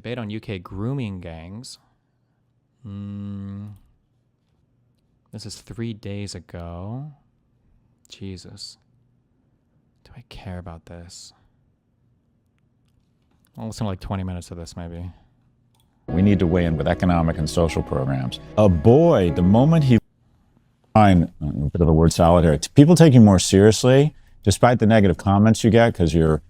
Debate on UK grooming gangs. This is 3 days ago. Jesus. Do I care about this? I'll listen to like 20 minutes of this maybe. We need to weigh in with economic and social programs. A boy, the moment he find a bit of a word salad here, people take you more seriously, despite the negative comments you get, because your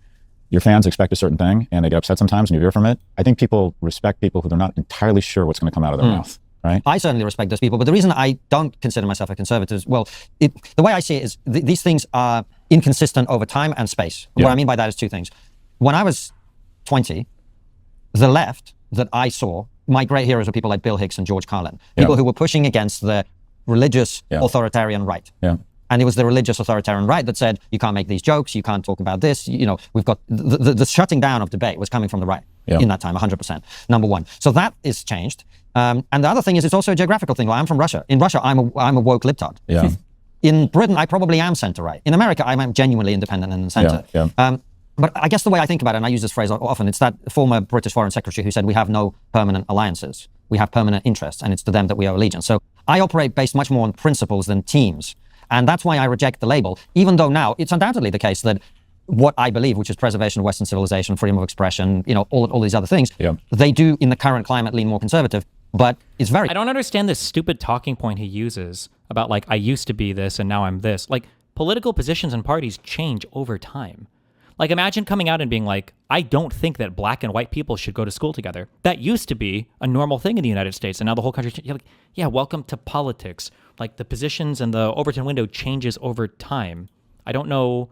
fans expect a certain thing and they get upset sometimes and you hear from it. I think people respect people who they're not entirely sure what's going to come out of their mouth, right? I certainly respect those people, but the reason I don't consider myself a conservative is, well, the way I see it is these things are inconsistent over time and space. Yeah. What I mean by that is two things. When I was 20, the left that I saw, my great heroes were people like Bill Hicks and George Carlin, people who were pushing against the religious authoritarian right. Yeah. And it was the religious authoritarian right that said, you can't make these jokes, you can't talk about this. You know, we've got the shutting down of debate was coming from the right in that time, 100%, number one. So that is changed. And the other thing is, it's also a geographical thing. Well, I'm from Russia. In Russia, I'm a woke libtard. Yeah. In Britain, I probably am center-right. In America, I'm genuinely independent and center. Yeah. But I guess the way I think about it, and I use this phrase often, it's that former British Foreign Secretary who said, we have no permanent alliances. We have permanent interests, and it's to them that we owe allegiance. So I operate based much more on principles than teams. And that's why I reject the label, even though now it's undoubtedly the case that what I believe, which is preservation of Western civilization, freedom of expression, you know, all these other things, they do in the current climate lean more conservative, but it's very... I don't understand this stupid talking point he uses about like, I used to be this and now I'm this. Like, political positions and parties change over time. Like, imagine coming out and being like, I don't think that black and white people should go to school together. That used to be a normal thing in the United States, and now the whole country, you're like, yeah, welcome to politics. Like, the positions and the Overton window changes over time. I don't know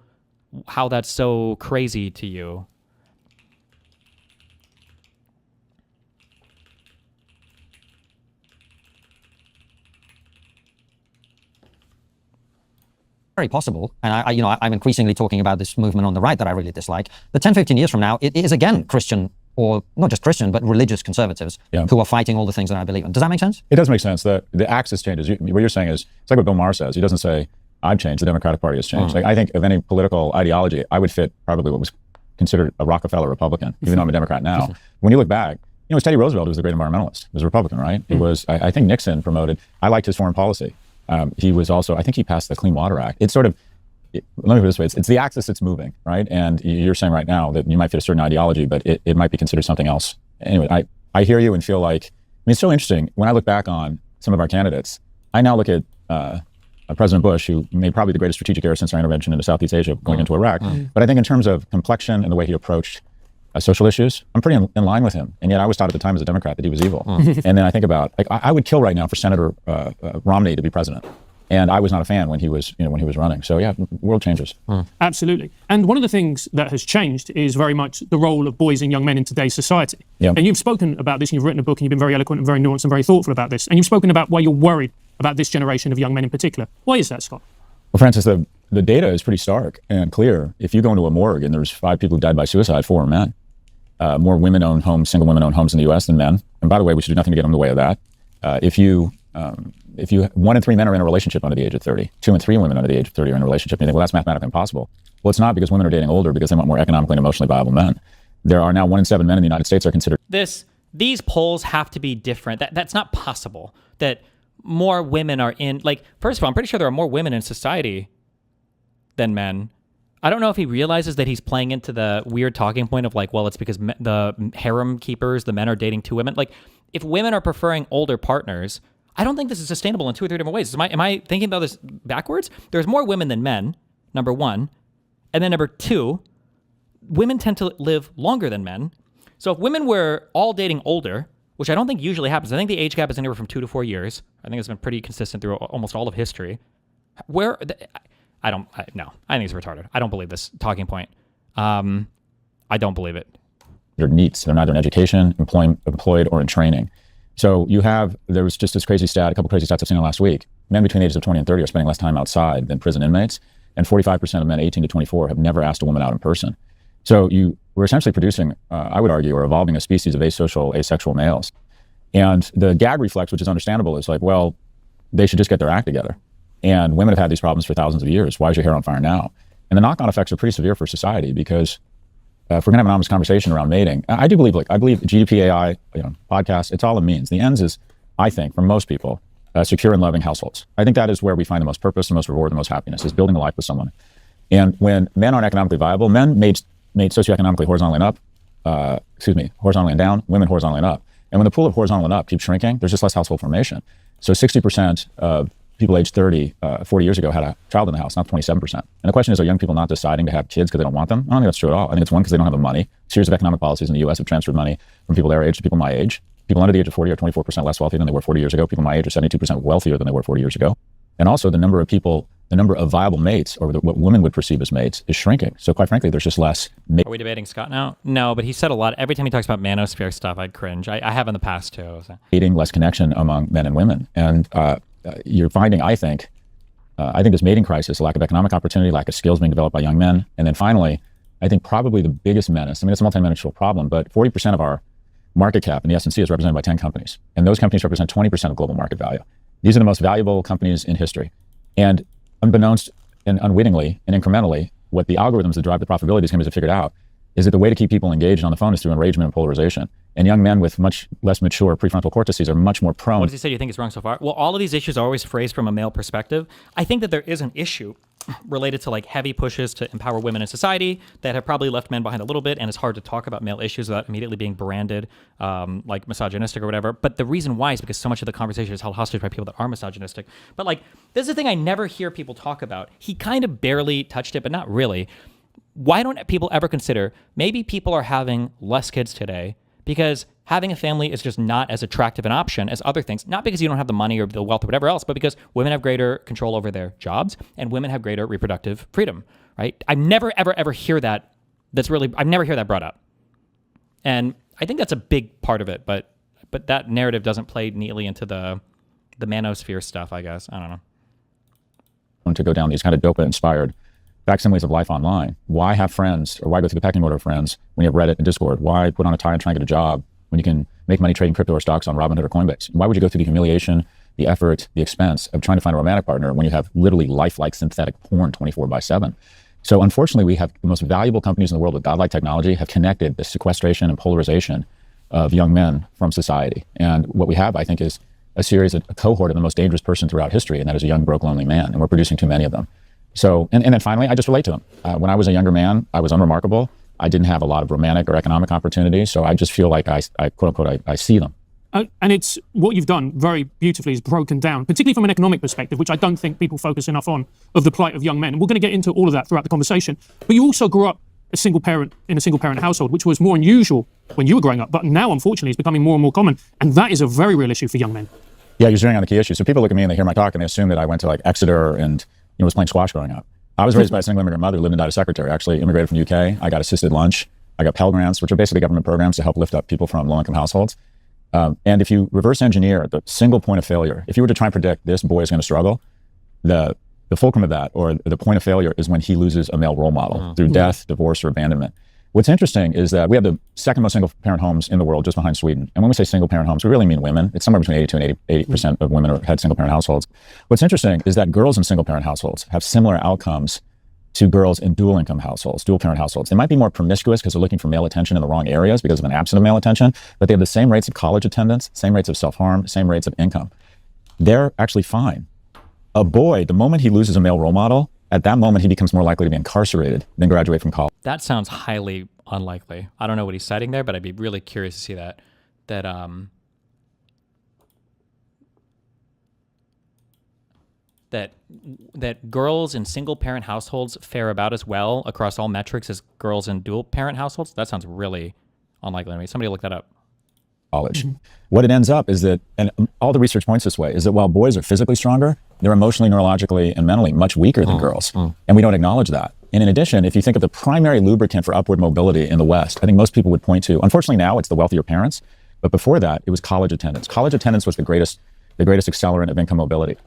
how that's so crazy to you. Very possible, and I'm increasingly talking about this movement on the right that I really dislike, that 10, 15 years from now, it is again Christian, or not just Christian, but religious conservatives who are fighting all the things that I believe in. Does that make sense? It does make sense. The axis changes. What you're saying is, it's like what Bill Maher says. He doesn't say, I've changed, the Democratic Party has changed. Like, I think of any political ideology, I would fit probably what was considered a Rockefeller Republican, even though I'm a Democrat now. When you look back, you know, Teddy Roosevelt was the great environmentalist. He was a Republican, right? It was, I think Nixon promoted, I liked his foreign policy. He was also, I think he passed the Clean Water Act. It's sort of, let me put it this way, it's the axis that's moving, right? And you're saying right now that you might fit a certain ideology, but it might be considered something else. Anyway, I hear you and feel like, I mean, it's so interesting. When I look back on some of our candidates, I now look at President Bush, who made probably the greatest strategic error since our intervention into Southeast Asia, going into Iraq. But I think in terms of complexion and the way he approached social issues, I'm pretty in line with him. And yet I was taught at the time as a Democrat that he was evil. And then I think about, like, I would kill right now for Senator Romney to be president. And I was not a fan when he was, when he was running. So yeah, world changes. Absolutely. And one of the things that has changed is very much the role of boys and young men in today's society. And you've spoken about this, and you've written a book, and you've been very eloquent and very nuanced and very thoughtful about this. And you've spoken about why you're worried about this generation of young men in particular. Why is that, Scott? Well, Francis, the data is pretty stark and clear. If you go into a morgue and there's 5 people who died by suicide, 4 are men. More women-owned homes, single women-owned homes in the U.S. than men. And by the way, we should do nothing to get in the way of that. If 1 in 3 men are in a relationship under the age of 30, 2 in 3 women under the age of 30 are in a relationship, and you think, well, that's mathematically impossible. Well, it's not, because women are dating older because they want more economically and emotionally viable men. There are now 1 in 7 men in the United States are considered. These polls have to be different. That's not possible. That more women are in, like, first of all, I'm pretty sure there are more women in society than men. I don't know if he realizes that he's playing into the weird talking point of like, well, it's because the harem keepers, the men are dating 2 women. Like, if women are preferring older partners, I don't think this is sustainable in 2 or 3 different ways. Am I thinking about this backwards? There's more women than men, number 1. And then number 2, women tend to live longer than men. So if women were all dating older, which I don't think usually happens, I think the age gap is anywhere from 2 to 4 years. I think it's been pretty consistent through almost all of history. I think it's retarded. I don't believe this talking point. I don't believe it. They're NEETs. They're neither in education, employed, or in training. So there was just this crazy stat, a couple crazy stats I've seen last week. Men between the ages of 20 and 30 are spending less time outside than prison inmates. And 45% of men 18 to 24 have never asked a woman out in person. So we're essentially producing, I would argue, or evolving a species of asocial, asexual males. And the gag reflex, which is understandable, is like, well, they should just get their act together. And women have had these problems for thousands of years. Why is your hair on fire now? And the knock-on effects are pretty severe for society, because if we're gonna have an honest conversation around mating, I do believe, I believe GDP, AI, podcasts, it's all a means. The ends is, I think, for most people, secure and loving households. I think that is where we find the most purpose, the most reward, the most happiness, is building a life with someone. And when men aren't economically viable, men made socioeconomically horizontally and up, horizontally and down, women horizontally and up. And when the pool of horizontal and up keeps shrinking, there's just less household formation. So 60% of people aged 30, 40 years ago had a child in the house, not 27%. And the question is, are young people not deciding to have kids because they don't want them? I don't think that's true at all. I think it's one, because they don't have the money. A series of economic policies in the US have transferred money from people their age to people my age. People under the age of 40 are 24% less wealthy than they were 40 years ago. People my age are 72% wealthier than they were 40 years ago. And also the number of viable mates, or what women would perceive as mates, is shrinking. So quite frankly, there's just less. Are we debating Scott now? No, but he said a lot. Every time he talks about manosphere stuff, I'd cringe. I have in the past too. So. Mating, less connection among men and women. And you're finding, I think this mating crisis, a lack of economic opportunity, lack of skills being developed by young men. And then finally, I think probably the biggest menace, it's a multi-dimensional problem, but 40% of our market cap in the S&C is represented by 10 companies. And those companies represent 20% of global market value. These are the most valuable companies in history. And unbeknownst and unwittingly and incrementally, what the algorithms that drive the profitability of these companies have figured out is that the way to keep people engaged on the phone is through enragement and polarization. And young men with much less mature prefrontal cortices are much more prone. What does he say you think is wrong so far? Well, all of these issues are always phrased from a male perspective. I think that there is an issue related to heavy pushes to empower women in society that have probably left men behind a little bit, and it's hard to talk about male issues without immediately being branded like misogynistic or whatever. But the reason why is because so much of the conversation is held hostage by people that are misogynistic. But this is the thing I never hear people talk about. He kind of barely touched it, but not really. Why don't people ever consider maybe people are having less kids today because having a family is just not as attractive an option as other things, not because you don't have the money or the wealth or whatever else, but because women have greater control over their jobs and women have greater reproductive freedom, right? I never, ever, ever hear that. I never hear that brought up. And I think that's a big part of it, but that narrative doesn't play neatly into the manosphere stuff, I guess. I don't know. To go down these kind of dopa-inspired facsimiles of life online. Why have friends, or why go through the pecking order of friends when you have Reddit and Discord? Why put on a tie and try and get a job when you can make money trading crypto or stocks on Robinhood or Coinbase? Why would you go through the humiliation, the effort, the expense of trying to find a romantic partner when you have literally lifelike synthetic porn 24/7? So unfortunately, we have the most valuable companies in the world with godlike technology have connected the sequestration and polarization of young men from society. And what we have, I think, is a cohort of the most dangerous person throughout history, and that is a young, broke, lonely man. And we're producing too many of them. So, and then finally, I just relate to them. When I was a younger man, I was unremarkable. I didn't have a lot of romantic or economic opportunities. So I just feel like I quote unquote, I see them. And it's what you've done very beautifully is broken down, particularly from an economic perspective, which I don't think people focus enough on, of the plight of young men. And we're going to get into all of that throughout the conversation. But you also grew up in a single parent household, which was more unusual when you were growing up. But now, unfortunately, it's becoming more and more common. And that is a very real issue for young men. Yeah, you're zeroing on the key issue. So people look at me and they hear my talk and they assume that I went to Exeter and was playing squash growing up. I was raised by a single immigrant mother who lived and died as secretary. I actually immigrated from the UK. I got assisted lunch. I got Pell Grants, which are basically government programs to help lift up people from low-income households. And if you reverse engineer the single point of failure, if you were to try and predict this boy is going to struggle, the fulcrum of that, or the point of failure, is when he loses a male role model through death, divorce, or abandonment. What's interesting is that we have the second most single-parent homes in the world, just behind Sweden. And when we say single-parent homes, we really mean women. It's somewhere between 82 and 80% of women had single-parent households. What's interesting is that girls in single-parent households have similar outcomes to girls in dual-income households, dual-parent households. They might be more promiscuous because they're looking for male attention in the wrong areas because of an absence of male attention, but they have the same rates of college attendance, same rates of self-harm, same rates of income. They're actually fine. A boy, the moment he loses a male role model, at that moment he becomes more likely to be incarcerated than graduate from college. That sounds highly unlikely. I don't know what he's citing there, but I'd be really curious to see that girls in single parent households fare about as well across all metrics as girls in dual parent households. That sounds really unlikely to me. Somebody look that up. College. What it ends up is that, and all the research points this way, is that while boys are physically stronger, they're emotionally, neurologically, and mentally much weaker than girls. And we don't acknowledge that. And in addition, if you think of the primary lubricant for upward mobility in the West, I think most people would point to, unfortunately now it's the wealthier parents, but before that, it was college attendance. College attendance was the greatest accelerant of income mobility.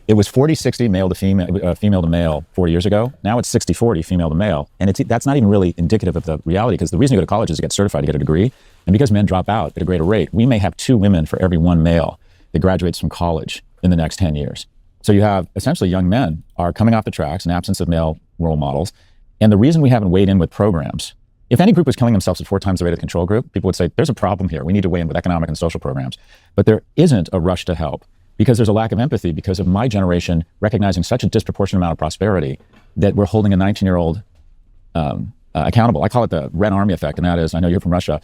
It was 40-60 male to female, female to male 40 years ago. Now it's 60-40 female to male. And that's not even really indicative of the reality, because the reason you go to college is to get certified, to get a degree. And because men drop out at a greater rate, we may have 2 women for every 1 male that graduates from college in the next 10 years. So you have essentially young men are coming off the tracks in absence of male role models. And the reason we haven't weighed in with programs If any group was killing themselves at 4 times the rate of the control group, people would say, there's a problem here. We need to weigh in with economic and social programs. But there isn't a rush to help because there's a lack of empathy because of my generation recognizing such a disproportionate amount of prosperity that we're holding a 19-year-old accountable. I call it the Red Army effect, and that is, I know you're from Russia.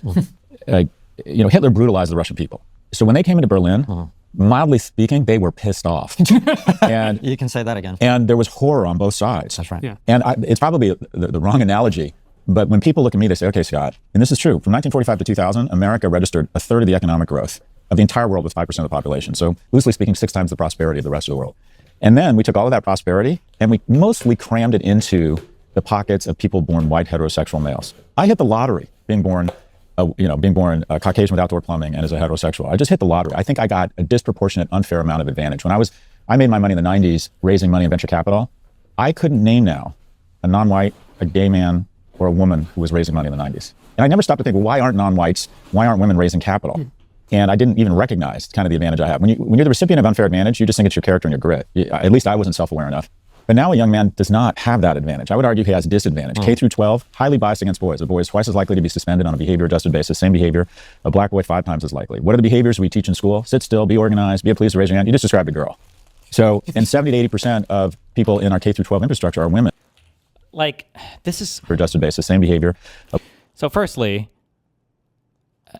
Hitler brutalized the Russian people. So when they came into Berlin, mildly speaking, they were pissed off. And you can say that again. And there was horror on both sides. That's right. Yeah. And it's probably the wrong analogy, but when people look at me, they say, okay, Scott, and this is true, from 1945 to 2000, America registered a third of the economic growth of the entire world with 5% of the population. So loosely speaking, 6 times the prosperity of the rest of the world. And then we took all of that prosperity and we mostly crammed it into the pockets of people born white heterosexual males. I hit the lottery being born Caucasian with outdoor plumbing and as a heterosexual. I just hit the lottery. I think I got a disproportionate, unfair amount of advantage. When I made my money in the 90s raising money in venture capital, I couldn't name now a non-white, a gay man, or a woman who was raising money in the 90s. And I never stopped to think, well, why aren't non-whites, why aren't women raising capital? And I didn't even recognize kind of the advantage I have. When you're the recipient of unfair advantage, you just think it's your character and your grit. At least I wasn't self-aware enough. But now a young man does not have that advantage. I would argue he has a disadvantage. K through 12, highly biased against boys. A boy is twice as likely to be suspended on a behavior-adjusted basis, same behavior. A black boy 5 times as likely. What are the behaviors we teach in school? Sit still, be organized, be pleased to raise your hand. You just described a girl. So, and 70 to 80% of people in our K through 12 infrastructure are women. Like, this is... For adjusted basis, same behavior. So firstly,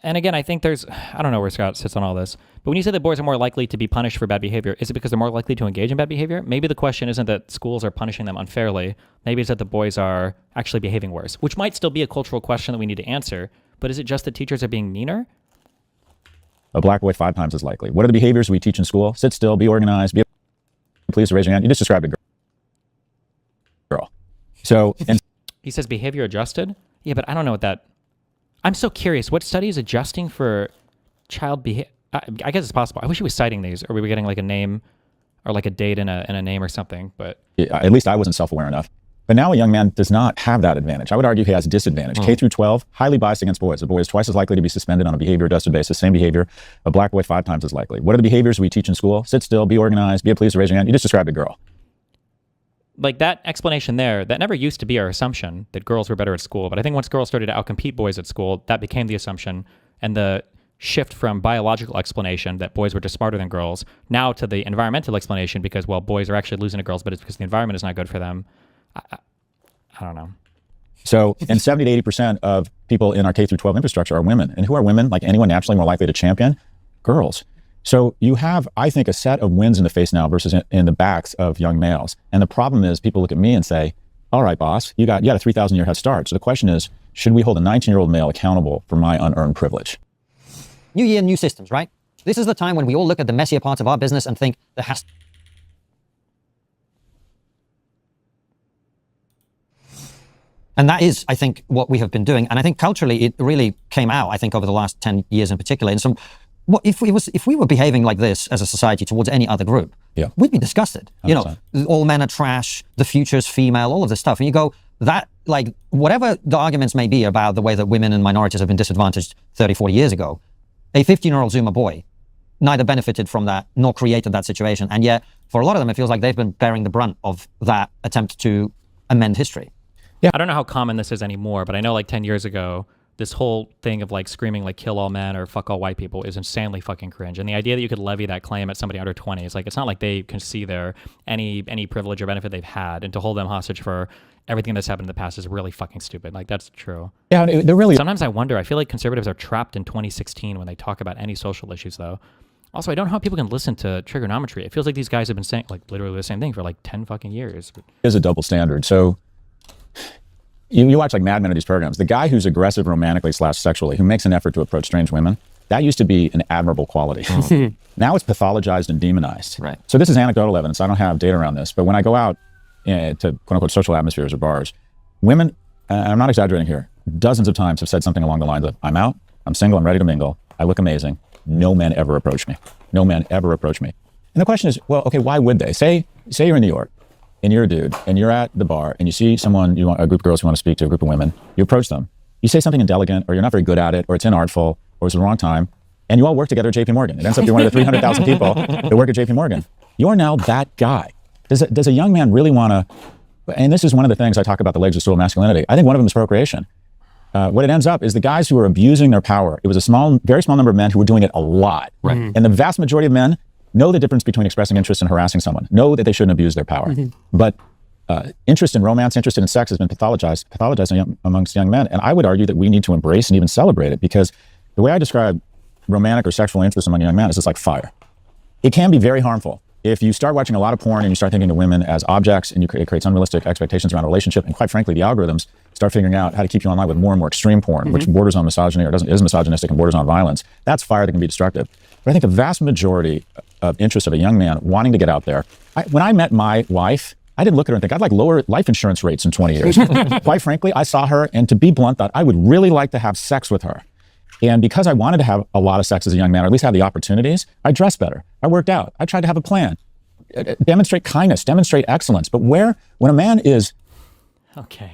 and again, I think I don't know where Scott sits on all this, but when you say that boys are more likely to be punished for bad behavior, is it because they're more likely to engage in bad behavior? Maybe the question isn't that schools are punishing them unfairly. Maybe it's that the boys are actually behaving worse, which might still be a cultural question that we need to answer. But is it just that teachers are being meaner? A black boy 5 times as likely. What are the behaviors we teach in school? Sit still, be organized, be pleased to raise your hand. You just described a girl. So, and he says behavior adjusted? Yeah, but I don't know what that... I'm so curious. What study is adjusting for child behavior? I guess it's possible. I wish he was citing these, or we were getting like a name or like a date and a name or something, but... At least I wasn't self-aware enough. But now a young man does not have that advantage. I would argue he has a disadvantage. K through 12, highly biased against boys. A boy is twice as likely to be suspended on a behavior-adjusted basis, same behavior. A black boy 5 times as likely. What are the behaviors we teach in school? Sit still, be organized, be pleased to raise your hand. You just described a girl. Like that explanation there, that never used to be our assumption that girls were better at school. But I think once girls started to outcompete boys at school, that became the assumption. And the shift from biological explanation that boys were just smarter than girls, now to the environmental explanation because, well, boys are actually losing to girls, but it's because the environment is not good for them. I don't know. So, and 70 to 80% of people in our K through 12 infrastructure are women. And who are women? Like anyone naturally more likely to champion? Girls. So you have, I think, a set of wins in the face now versus in the backs of young males. And the problem is people look at me and say, all right, boss, you got a 3,000-year head start. So the question is, should we hold a 19-year-old male accountable for my unearned privilege? New year, new systems, right? This is the time when we all look at the messier parts of our business and think there has... And that is, I think, what we have been doing. And I think culturally, it really came out, I think, over the last 10 years in particular, in some... What if we were behaving like this as a society towards any other group, we'd be disgusted. 100%. You know, all men are trash, the future's female, all of this stuff. And you go, that, like, whatever the arguments may be about the way that women and minorities have been disadvantaged 30, 40 years ago, a 15-year-old Zoomer boy neither benefited from that nor created that situation. And yet, for a lot of them, it feels like they've been bearing the brunt of that attempt to amend history. Yeah. I don't know how common this is anymore, but I know like 10 years ago, this whole thing of like screaming like kill all men or fuck all white people is insanely fucking cringe. And the idea that you could levy that claim at somebody under 20 is like, it's not like they can see their any privilege or benefit they've had, and to hold them hostage for everything that's happened in the past is really fucking stupid. Like that's true. Yeah, they're really... Sometimes I wonder, I feel like conservatives are trapped in 2016 when they talk about any social issues though. Also, I don't know how people can listen to trigonometry. It feels like these guys have been saying like literally the same thing for like 10 fucking years. There's a double standard. So you watch like Mad Men of these programs. The guy who's aggressive romantically / sexually, who makes an effort to approach strange women, that used to be an admirable quality. Now it's pathologized and demonized. Right. So this is anecdotal evidence. I don't have data around this, but when I go out to quote unquote social atmospheres or bars, women, and I'm not exaggerating here, dozens of times have said something along the lines of, I'm out, I'm single, I'm ready to mingle, I look amazing. No men ever approach me. No men ever approach me. And the question is, well, okay, why would they? Say you're in New York, and you're a dude, and you're at the bar, and you see someone, you want a group of girls who want to speak to a group of women, you approach them. You say something inelegant, or you're not very good at it, or it's inartful, or it's the wrong time, and you all work together at JP Morgan. It ends up you're one of the 300,000 people that work at JP Morgan. You're now that guy. Does a young man really want to, and this is one of the things I talk about the legs of stool masculinity. I think one of them is procreation. what it ends up is the guys who are abusing their power. It was a very small number of men who were doing it a lot. Right. And the vast majority of men know the difference between expressing interest and harassing someone, know that they shouldn't abuse their power. But interest in romance, interest in sex has been pathologized amongst young men. And I would argue that we need to embrace and even celebrate it, because the way I describe romantic or sexual interest among young men is just like fire. It can be very harmful. If you start watching a lot of porn and you start thinking of women as objects, and it creates unrealistic expectations around a relationship, and quite frankly, the algorithms start figuring out how to keep you online with more and more extreme porn, which borders on misogyny or is misogynistic and borders on violence, that's fire that can be destructive. But I think the vast majority of interest of a young man wanting to get out there, when I met my wife, I didn't look at her and think, I'd like lower life insurance rates in 20 years. Quite frankly, I saw her, and to be blunt, thought I would really like to have sex with her. And because I wanted to have a lot of sex as a young man, or at least have the opportunities, I dressed better. I worked out. I tried to have a plan. Demonstrate kindness, demonstrate excellence. But when a man is... Okay.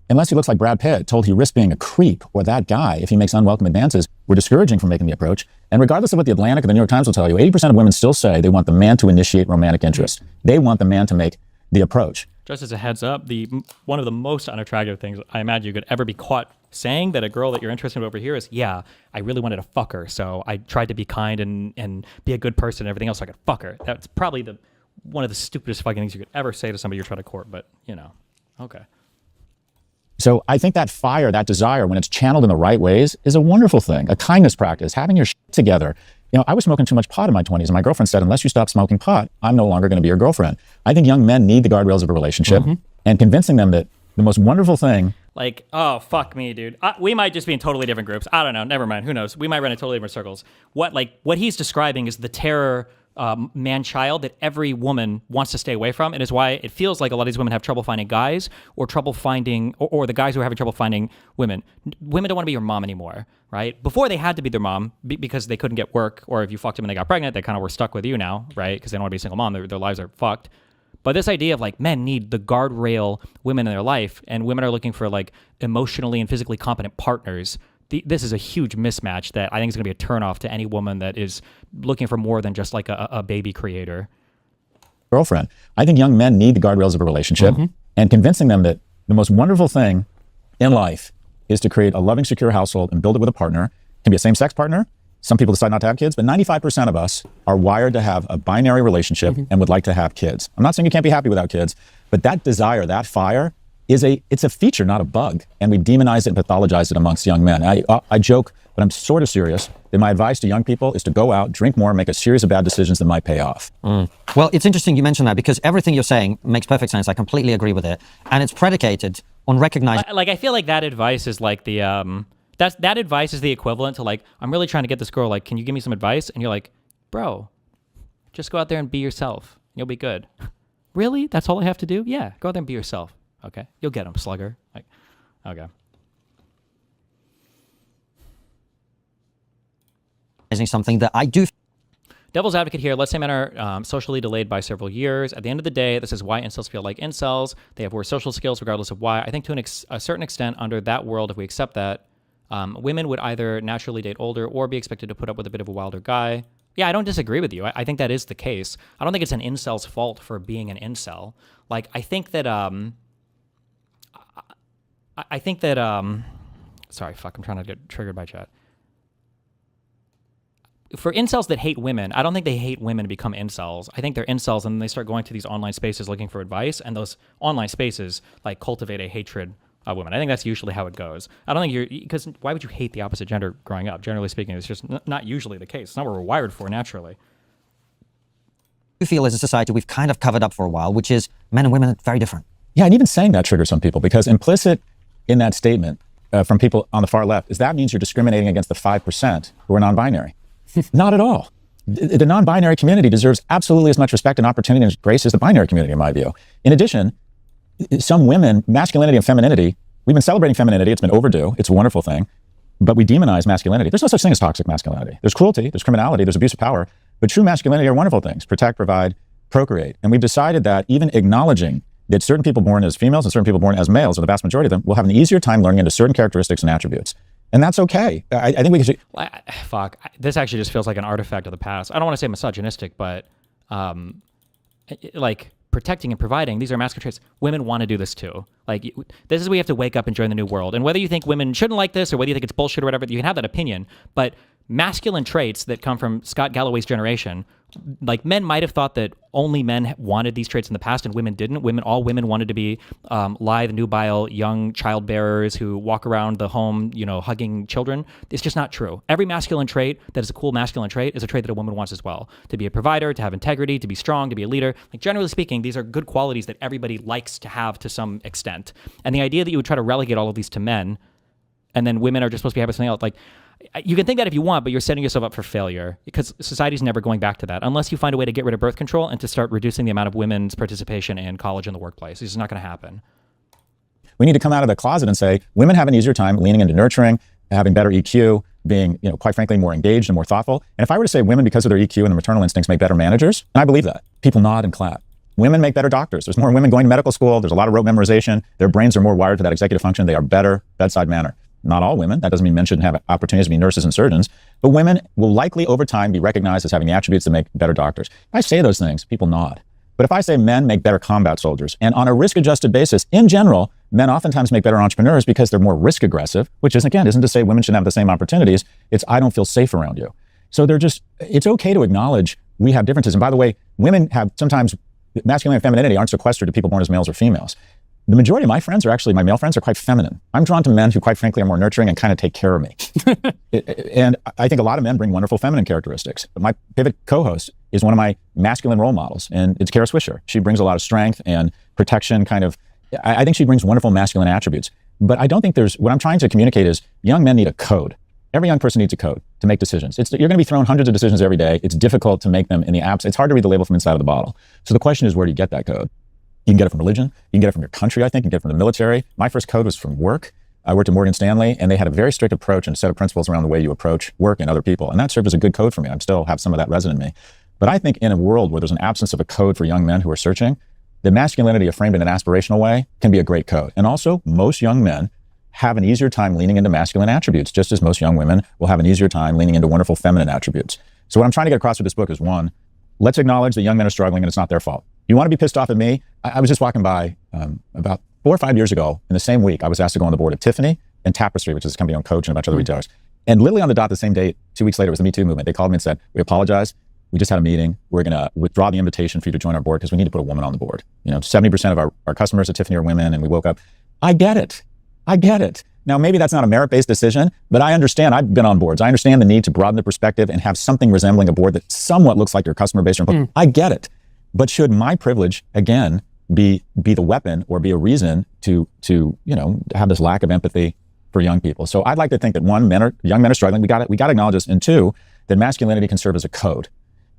Unless he looks like Brad Pitt, told he risks being a creep or that guy if he makes unwelcome advances, we're discouraging from making the approach. And regardless of what the Atlantic or the New York Times will tell you, 80% of women still say they want the man to initiate romantic interest. They want the man to make the approach. Just as a heads up, one of the most unattractive things I imagine you could ever be caught saying that a girl that you're interested in over here is, yeah, I really wanted to fuck her, so I tried to be kind and be a good person and everything else so I could fuck her. That's probably one of the stupidest fucking things you could ever say to somebody you're trying to court, but, okay. So I think that fire, that desire, when it's channeled in the right ways, is a wonderful thing. A kindness practice, having your shit together. I was smoking too much pot in my 20s, and my girlfriend said, unless you stop smoking pot, I'm no longer going to be your girlfriend. I think young men need the guardrails of a relationship, and convincing them that the most wonderful thing... Like, oh, fuck me, dude. We might just be in totally different groups. I don't know. Never mind. Who knows? We might run in totally different circles. What he's describing is the terror man-child that every woman wants to stay away from, and is why it feels like a lot of these women have trouble finding guys, or trouble finding, or the guys who are having trouble finding women. Women don't want to be your mom anymore, right? Before they had to be their mom because they couldn't get work, or if you fucked them and they got pregnant, they kind of were stuck with you now, right? Because they don't want to be a single mom. Their lives are fucked. But this idea of men need the guardrail women in their life, and women are looking for emotionally and physically competent partners. This is a huge mismatch that I think is going to be a turnoff to any woman that is looking for more than just a baby creator. Girlfriend. I think young men need the guardrails of a relationship, and convincing them that the most wonderful thing in life is to create a loving, secure household and build it with a partner. It can be a same-sex partner. Some people decide not to have kids, but 95% of us are wired to have a binary relationship and would like to have kids. I'm not saying you can't be happy without kids, but that desire, that fire, it's a feature, not a bug. And we demonize it and pathologize it amongst young men. I joke, but I'm sort of serious, that my advice to young people is to go out, drink more, make a series of bad decisions that might pay off. Well, it's interesting you mentioned that, because everything you're saying makes perfect sense. I completely agree with it. And it's predicated on recognizing... I feel like that advice is like the... That advice is the equivalent to I'm really trying to get this girl, can you give me some advice? And you're like, bro, just go out there and be yourself. You'll be good. Really? That's all I have to do? Yeah, go out there and be yourself. Okay, you'll get them, slugger. Okay. Something that I do... Devil's advocate here. Let's say men are socially delayed by several years. At the end of the day, this is why incels feel like incels. They have worse social skills regardless of why. I think to a certain extent, under that world, if we accept that, women would either naturally date older or be expected to put up with a bit of a wilder guy. Yeah, I don't disagree with you. I think that is the case. I don't think it's an incel's fault for being an incel. I think that... sorry, fuck, I'm trying to get triggered by chat. For incels that hate women, I don't think they hate women to become incels. I think they're incels and they start going to these online spaces looking for advice, and those online spaces cultivate a hatred of women. I think that's usually how it goes. I don't think because why would you hate the opposite gender growing up? Generally speaking, it's just not usually the case. It's not what we're wired for naturally. I feel as a society we've kind of covered up for a while, which is men and women are very different. Yeah, and even saying that triggers some people, because implicit in that statement from people on the far left is that means you're discriminating against the 5% who are non-binary. Not at all. The non-binary community deserves absolutely as much respect and opportunity and grace as the binary community, in my view. In addition, some women, masculinity and femininity, we've been celebrating femininity, it's been overdue, it's a wonderful thing, but we demonize masculinity. There's no such thing as toxic masculinity. There's cruelty, there's criminality, there's abuse of power, but true masculinity are wonderful things: protect, provide, procreate. And we've decided that even acknowledging that certain people born as females and certain people born as males, or the vast majority of them, will have an easier time learning into certain characteristics and attributes. And that's okay. I think we should... Fuck. This actually just feels like an artifact of the past. I don't want to say misogynistic, but protecting and providing, these are masculine traits. Women want to do this too. Like, this is where you have to wake up and join the new world. And whether you think women shouldn't like this or whether you think it's bullshit or whatever, you can have that opinion. But masculine traits that come from Scott Galloway's generation, like, men might have thought that only men wanted these traits in the past and women didn't. All women wanted to be lithe, nubile, young child bearers who walk around the home, hugging children. It's just not true. Every masculine trait that is a cool masculine trait is a trait that a woman wants as well. To be a provider, to have integrity, to be strong, to be a leader. Like, generally speaking, these are good qualities that everybody likes to have to some extent. And the idea that you would try to relegate all of these to men and then women are just supposed to be having something else, like, you can think that if you want, but you're setting yourself up for failure because society's never going back to that unless you find a way to get rid of birth control and to start reducing the amount of women's participation in college and the workplace. It's just not going to happen. We need to come out of the closet and say women have an easier time leaning into nurturing, having better EQ, being, quite frankly, more engaged and more thoughtful. And if I were to say women, because of their EQ and their maternal instincts, make better managers, and I believe that, people nod and clap. Women make better doctors. There's more women going to medical school. There's a lot of rote memorization. Their brains are more wired for that executive function. They are better bedside manner. Not all women. That doesn't mean men shouldn't have opportunities to be nurses and surgeons. But women will likely over time be recognized as having the attributes that make better doctors. If I say those things, people nod. But if I say men make better combat soldiers, and on a risk-adjusted basis, in general, men oftentimes make better entrepreneurs because they're more risk-aggressive, which isn't to say women shouldn't have the same opportunities. It's, I don't feel safe around you. So it's okay to acknowledge we have differences. And by the way, women have sometimes, masculinity and femininity aren't sequestered to people born as males or females. The majority of my friends my male friends are quite feminine. I'm drawn to men who, quite frankly, are more nurturing and kind of take care of me. And I think a lot of men bring wonderful feminine characteristics. My Pivot co-host is one of my masculine role models, and it's Kara Swisher. She brings a lot of strength and protection, I think she brings wonderful masculine attributes. But I don't think what I'm trying to communicate is young men need a code. Every young person needs a code to make decisions. You're going to be thrown hundreds of decisions every day. It's difficult to make them in the apps. It's hard to read the label from inside of the bottle. So the question is, where do you get that code? You can get it from religion. You can get it from your country, I think. You can get it from the military. My first code was from work. I worked at Morgan Stanley, and they had a very strict approach and set of principles around the way you approach work and other people. And that served as a good code for me. I still have some of that resident in me. But I think in a world where there's an absence of a code for young men who are searching, the masculinity framed in an aspirational way can be a great code. And also, most young men have an easier time leaning into masculine attributes, just as most young women will have an easier time leaning into wonderful feminine attributes. So what I'm trying to get across with this book is, one, let's acknowledge that young men are struggling and it's not their fault. You want to be pissed off at me? I was just walking by about 4 or 5 years ago. In the same week, I was asked to go on the board of Tiffany and Tapestry, which is a company-owned Coach and a bunch of other retailers. And literally on the dot the same day, 2 weeks later, it was the Me Too movement. They called me and said, we apologize. We just had a meeting. We're going to withdraw the invitation for you to join our board because we need to put a woman on the board. 70% of our customers at Tiffany are women, and we woke up. I get it. Now, maybe that's not a merit-based decision, but I understand. I've been on boards. I understand the need to broaden the perspective and have something resembling a board that somewhat looks like your customer base. I get it. But should my privilege, again, be the weapon or be a reason to have this lack of empathy for young people? So I'd like to think that one, young men are struggling. We got to acknowledge this. And two, that masculinity can serve as a code.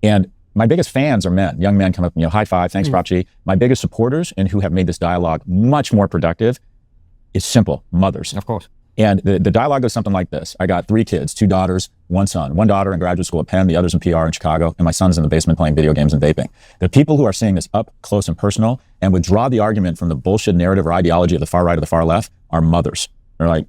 And my biggest fans are men. Young men come up, high five, thanks, Prop-G. My biggest supporters and who have made this dialogue much more productive is simple, mothers. Of course. And the dialogue goes something like this. I got 3 kids, 2 daughters, 1 son. 1 daughter in graduate school at Penn, the other's in PR in Chicago, and my son's in the basement playing video games and vaping. The people who are seeing this up close and personal and withdraw the argument from the bullshit narrative or ideology of the far right or the far left are mothers. They're like,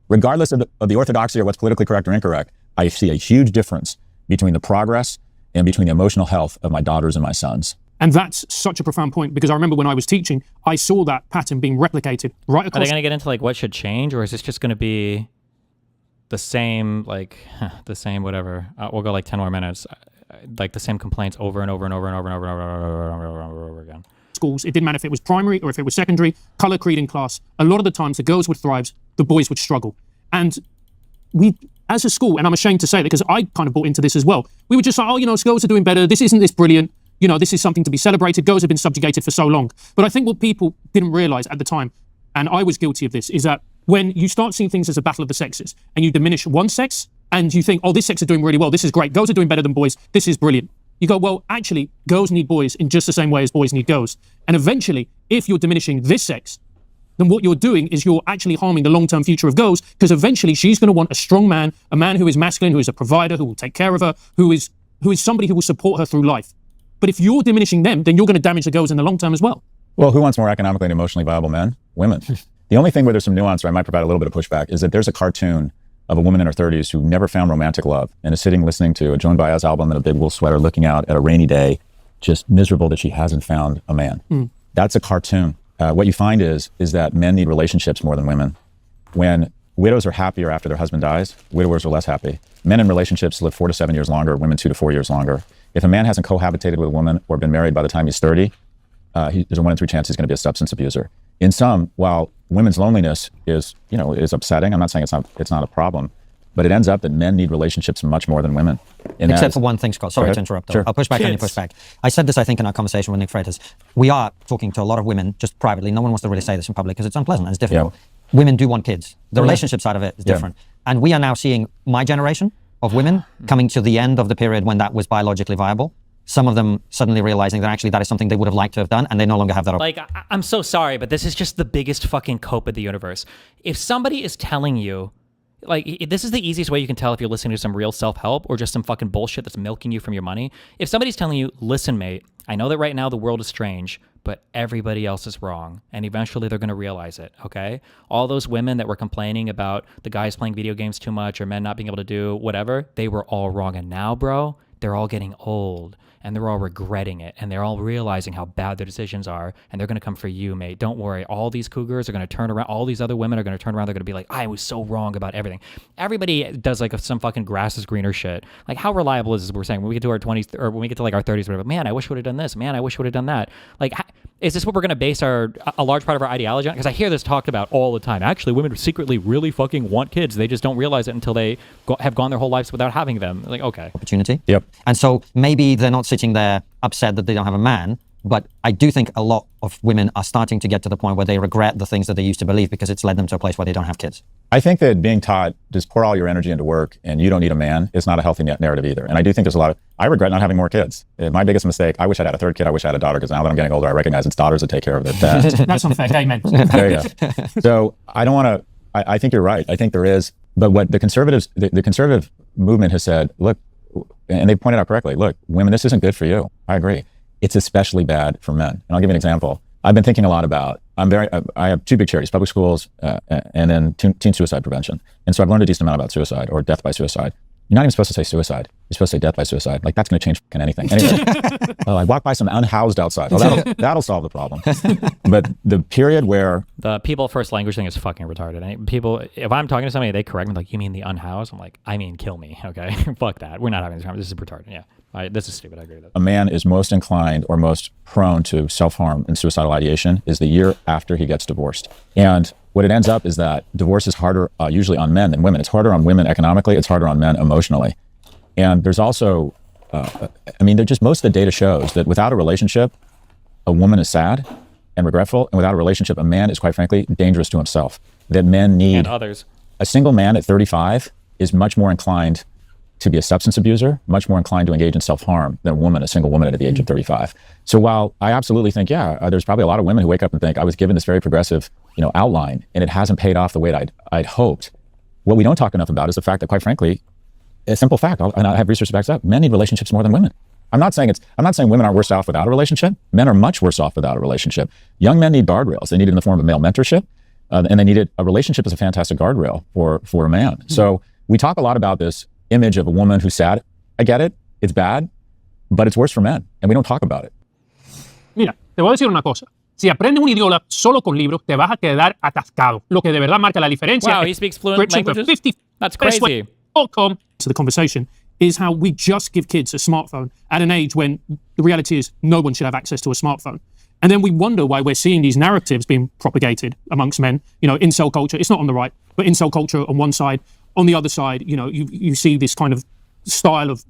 regardless of the orthodoxy or what's politically correct or incorrect, I see a huge difference between the progress and between the emotional health of my daughters and my sons. And that's such a profound point, because I remember when I was teaching, I saw that pattern being replicated right across. Are they going to get into what should change, or is this just going to be the same, whatever? We'll go 10 more minutes, like the same complaints over and over and over and over and over and over again. Schools, it didn't matter if it was primary or if it was secondary, color, creed in class. A lot of the times the girls would thrive, the boys would struggle. And we, as a school, and I'm ashamed to say that because I kind of bought into this as well, we were just like, girls are doing better. This isn't this brilliant. This is something to be celebrated. Girls have been subjugated for so long. But I think what people didn't realize at the time, and I was guilty of this, is that when you start seeing things as a battle of the sexes and you diminish one sex and you think, this sex is doing really well, this is great, girls are doing better than boys, this is brilliant. You go, well, actually, girls need boys in just the same way as boys need girls. And eventually, if you're diminishing this sex, then what you're doing is you're actually harming the long-term future of girls, because eventually she's going to want a strong man, a man who is masculine, who is a provider, who will take care of her, who is somebody who will support her through life. But if you're diminishing them, then you're going to damage the girls in the long term as well. Well, who wants more economically and emotionally viable men? Women. The only thing where there's some nuance, or I might provide a little bit of pushback, is that there's a cartoon of a woman in her 30s who never found romantic love and is sitting listening to a Joan Baez album in a big wool sweater, looking out at a rainy day just miserable that she hasn't found a man. That's a cartoon. What you find is that men need relationships more than women. When widows are happier after their husband dies, widowers are less happy. Men in relationships live 4 to 7 years longer, women 2 to 4 years longer. If a man hasn't cohabitated with a woman or been married by the time he's 30, there's a 1 in 3 chance he's going to be a substance abuser. In sum, while women's loneliness is upsetting, I'm not saying it's not a problem, but it ends up that men need relationships much more than women. Except for one thing, Scott. Sorry to interrupt. Sure. I'll push back on your pushback. I said this, I think, in our conversation with Nick Freitas. We are talking to a lot of women just privately. No one wants to really say this in public because it's unpleasant and it's difficult. Women do want kids. The relationship side of it is different. And we are now seeing my generation of women coming to the end of the period when that was biologically viable. Some of them suddenly realizing that actually that is something they would have liked to have done, and they no longer have that option. Like, I'm so sorry, but this is just the biggest fucking cope of the universe. If somebody is telling you, like, this is the easiest way you can tell if you're listening to some real self-help or just some fucking bullshit that's milking you from your money. If somebody's telling you, listen, mate, I know that right now the world is strange, but everybody else is wrong. And eventually they're going to realize it, okay? All those women that were complaining about the guys playing video games too much or men not being able to do whatever, they were all wrong. And now, bro, they're all getting old. And they're all regretting it, and they're all realizing how bad their decisions are, and they're going to come for you, mate. Don't worry. All these cougars are going to turn around. All these other women are going to turn around. They're going to be like, I was so wrong about everything. Everybody does like some fucking grass is greener shit. Like, how reliable is this? We're saying when we get to our 20s or when we get to like our 30s, whatever. Man, I wish we would have done this. Man, I wish we would have done that. Like, is this what we're going to base a large part of our ideology on? Because I hear this talked about all the time. Actually, women secretly really fucking want kids. They just don't realize it until they have gone their whole lives without having them. Like, okay. Opportunity. Yep. And so maybe they're not sitting there upset that they don't have a man, but I do think a lot of women are starting to get to the point where they regret the things that they used to believe because it's led them to a place where they don't have kids. I think that being taught, just pour all your energy into work and you don't need a man is not a healthy narrative either. And I do think there's I regret not having more kids. My biggest mistake, I wish I'd had a third kid. I wish I had a daughter because now that I'm getting older, I recognize it's daughters that take care of their dads. That's unfair. Amen. There you go. So I don't want to, I think you're right. I think there is, but what the conservative movement has said, look, and they pointed out correctly, look, women, this isn't good for you. I agree. It's especially bad for men. And I'll give you an example. I've been thinking a lot about, I have 2 big charities, public schools, and then teen suicide prevention. And so I've learned a decent amount about suicide or death by suicide. You're not even supposed to say suicide. You're supposed to say death by suicide. Like, that's going to change fucking anything. Anyway, I walk by some unhoused outside. Well, that'll solve the problem. But the period where the people first language thing is fucking retarded. People, if I'm talking to somebody, they correct me like, you mean the unhoused? I'm like, I mean, kill me. Okay, fuck that. We're not having this conversation. This is retarded. Yeah, this is stupid. I agree with that. A man is most inclined or most prone to self-harm and suicidal ideation is the year after he gets divorced. And what it ends up is that divorce is harder usually on men than women. It's harder on women economically. It's harder on men emotionally. And there's also, most of the data shows that without a relationship, a woman is sad and regretful. And without a relationship, a man is, quite frankly, dangerous to himself. That men need... And others. A single man at 35 is much more inclined to be a substance abuser, much more inclined to engage in self-harm than a single woman at the age of 35. So while I absolutely think, there's probably a lot of women who wake up and think, I was given this very progressive, outline, and it hasn't paid off the way I'd hoped. What we don't talk enough about is the fact that, quite frankly, a simple fact, and I have research that backs up, men need relationships more than women. I'm not saying women are worse off without a relationship. Men are much worse off without a relationship. Young men need guardrails. They need it in the form of male mentorship, and they need it. A relationship is a fantastic guardrail for a man. Mm-hmm. So we talk a lot about this image of a woman who's sad. I get it. It's bad, but it's worse for men, and we don't talk about it. Mira, te voy a decir una cosa. Si aprendes un idioma solo con libros, te vas a quedar atascado. Lo que de verdad marca la diferencia. Wow, he speaks fluent languages? That's crazy. So the conversation is how we just give kids a smartphone at an age when the reality is no one should have access to a smartphone. And then we wonder why we're seeing these narratives being propagated amongst men. Incel culture, it's not on the right, but incel culture on one side. On the other side, you see this kind of style of,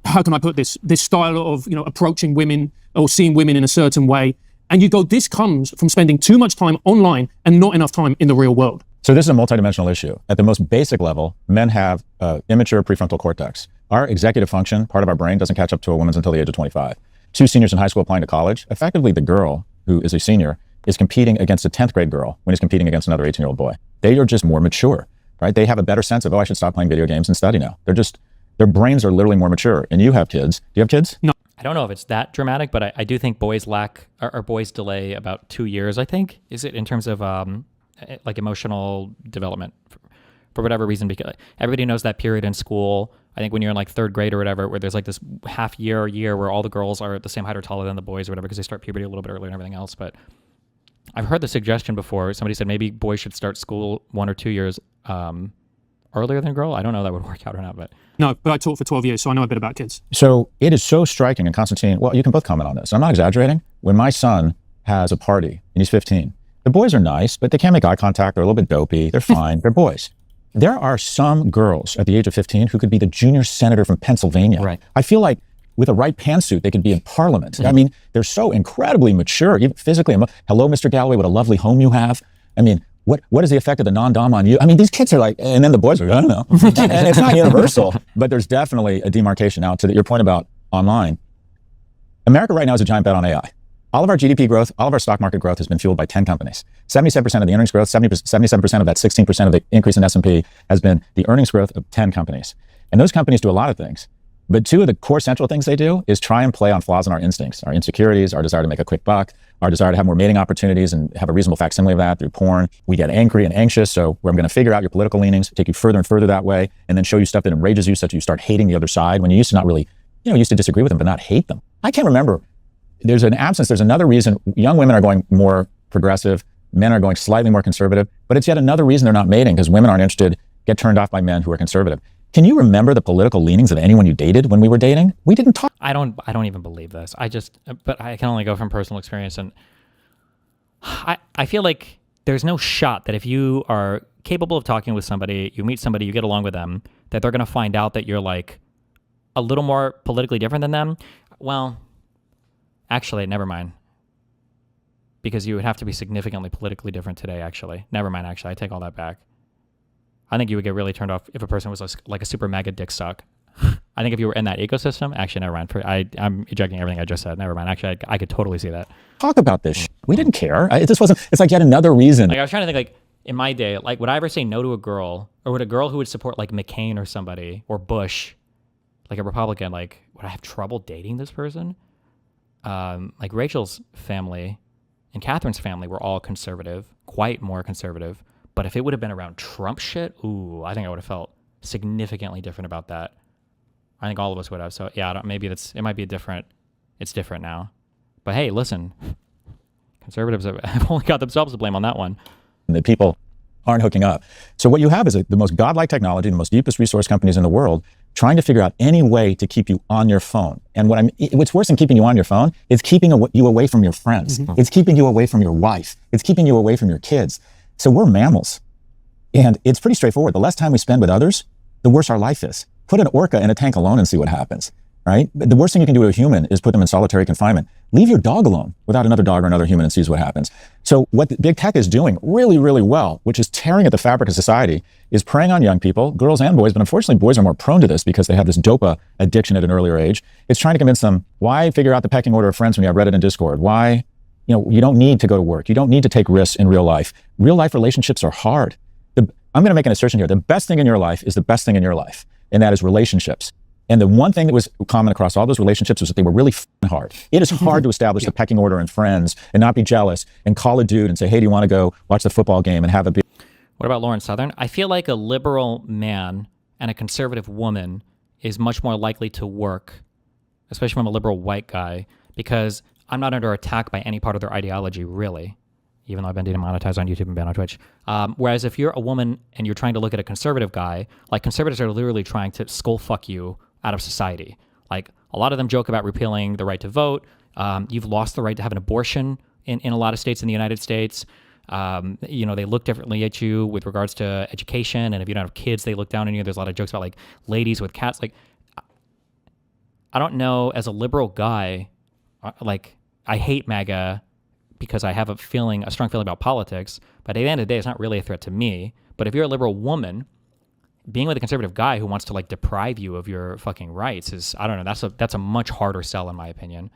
how can I put this? This style of, approaching women or seeing women in a certain way. And you go, this comes from spending too much time online and not enough time in the real world. So this is a multidimensional issue. At the most basic level, men have immature prefrontal cortex. Our executive function, part of our brain, doesn't catch up to a woman's until the age of 25. 2 seniors in high school applying to college, effectively the girl who is a senior is competing against a 10th grade girl when he's competing against another 18-year-old boy. They are just more mature, right? They have a better sense of, I should stop playing video games and study now. Their brains are literally more mature. And you have kids. Do you have kids? No. I don't know if it's that dramatic, but I do think boys boys delay about 2 years, I think. Is it in terms of like emotional development for whatever reason? Because everybody knows that period in school I think when you're in like third grade or whatever, where there's like this half year or year where all the girls are the same height or taller than the boys or whatever because they start puberty a little bit earlier and everything else. But I've heard the suggestion before. Somebody said maybe boys should start school 1 or 2 years earlier than a girl. I don't know if that would work out or not, but No, but I taught for 12 years, so I know a bit about kids. So it is so striking, and Constantine, well, you can both comment on this. I'm not exaggerating. When my son has a party and he's 15, the boys are nice, but they can't make eye contact. They're a little bit dopey. They're fine. They're boys. There are some girls at the age of 15 who could be the junior senator from Pennsylvania. Right. I feel like with a right pantsuit, they could be in parliament. I mean, they're so incredibly mature, even physically. Hello, Mr. Galloway, what a lovely home you have. I mean, what is the effect of the non-dom on you? I mean, these kids are like, and then the boys are, I don't know. And it's not universal, but there's definitely a demarcation. Now, to your point about online, America right now is a giant bet on AI. All of our GDP growth, all of our stock market growth has been fueled by 10 companies. 77% of the earnings growth, 77% of that 16% of the increase in S&P has been the earnings growth of 10 companies. And those companies do a lot of things. But two of the core central things they do is try and play on flaws in our instincts, our insecurities, our desire to make a quick buck, our desire to have more mating opportunities and have a reasonable facsimile of that through porn. We get angry and anxious, so I'm going to figure out your political leanings, take you further and further that way, and then show you stuff that enrages you such that you start hating the other side when you used to not really, used to disagree with them, but not hate them. I can't remember. There's an absence. There's another reason young women are going more progressive, men are going slightly more conservative, but it's yet another reason they're not mating because women aren't interested, get turned off by men who are conservative. Can you remember the political leanings of anyone you dated when we were dating? We didn't talk. I don't even believe this. But I can only go from personal experience. And I feel like there's no shot that if you are capable of talking with somebody, you meet somebody, you get along with them, that they're going to find out that you're like a little more politically different than them. Well, actually, never mind. Because you would have to be significantly politically different today, actually. Never mind, actually. I take all that back. I think you would get really turned off if a person was like a super mega dick suck. I think if you were in that ecosystem, actually, never mind. I'm ejecting everything I just said. Never mind. Actually, I could totally see that. Talk about this shit. We didn't care. It's like yet another reason. Like I was trying to think, like in my day, like would I ever say no to a girl, or would a girl who would support like McCain or somebody or Bush, like a Republican, like would I have trouble dating this person? Like Rachel's family and Catherine's family were all conservative, quite more conservative. But if it would have been around Trump shit, I think I would have felt significantly different about that. I think all of us would have. So yeah, maybe it might be it's different now. But hey, listen, conservatives have only got themselves to blame on that one. The people aren't hooking up. So what you have is the most godlike technology, the most deepest resource companies in the world, trying to figure out any way to keep you on your phone. And what's worse than keeping you on your phone is keeping you away from your friends. Mm-hmm. It's keeping you away from your wife. It's keeping you away from your kids. So we're mammals. And it's pretty straightforward. The less time we spend with others, the worse our life is. Put an orca in a tank alone and see what happens, right? The worst thing you can do to a human is put them in solitary confinement. Leave your dog alone without another dog or another human and sees what happens. So what the big tech is doing really, really well, which is tearing at the fabric of society, is preying on young people, girls and boys, but unfortunately boys are more prone to this because they have this dopa addiction at an earlier age. It's trying to convince them, why figure out the pecking order of friends when you have Reddit and Discord? Why? You don't need to go to work. You don't need to take risks in real life. Real life relationships are hard. I'm going to make an assertion here. The best thing in your life is the best thing in your life, and that is relationships. And the one thing that was common across all those relationships was that they were really hard. It is hard to establish the pecking order and friends and not be jealous and call a dude and say, hey, do you want to go watch the football game and have a beer? What about Lauren Southern? I feel like a liberal man and a conservative woman is much more likely to work, especially from a liberal white guy, because I'm not under attack by any part of their ideology, really, even though I've been demonetized on YouTube and banned on Twitch. Whereas if you're a woman and you're trying to look at a conservative guy, like conservatives are literally trying to skull fuck you out of society. Like a lot of them joke about repealing the right to vote. You've lost the right to have an abortion in a lot of states in the United States. They look differently at you with regards to education. And if you don't have kids, they look down on you. There's a lot of jokes about like ladies with cats. Like, I don't know, as a liberal guy, like I hate MAGA because I have a strong feeling about politics, but at the end of the day, it's not really a threat to me. But if you're a liberal woman, being with a conservative guy who wants to like deprive you of your fucking rights is, I don't know, that's a much harder sell in my opinion.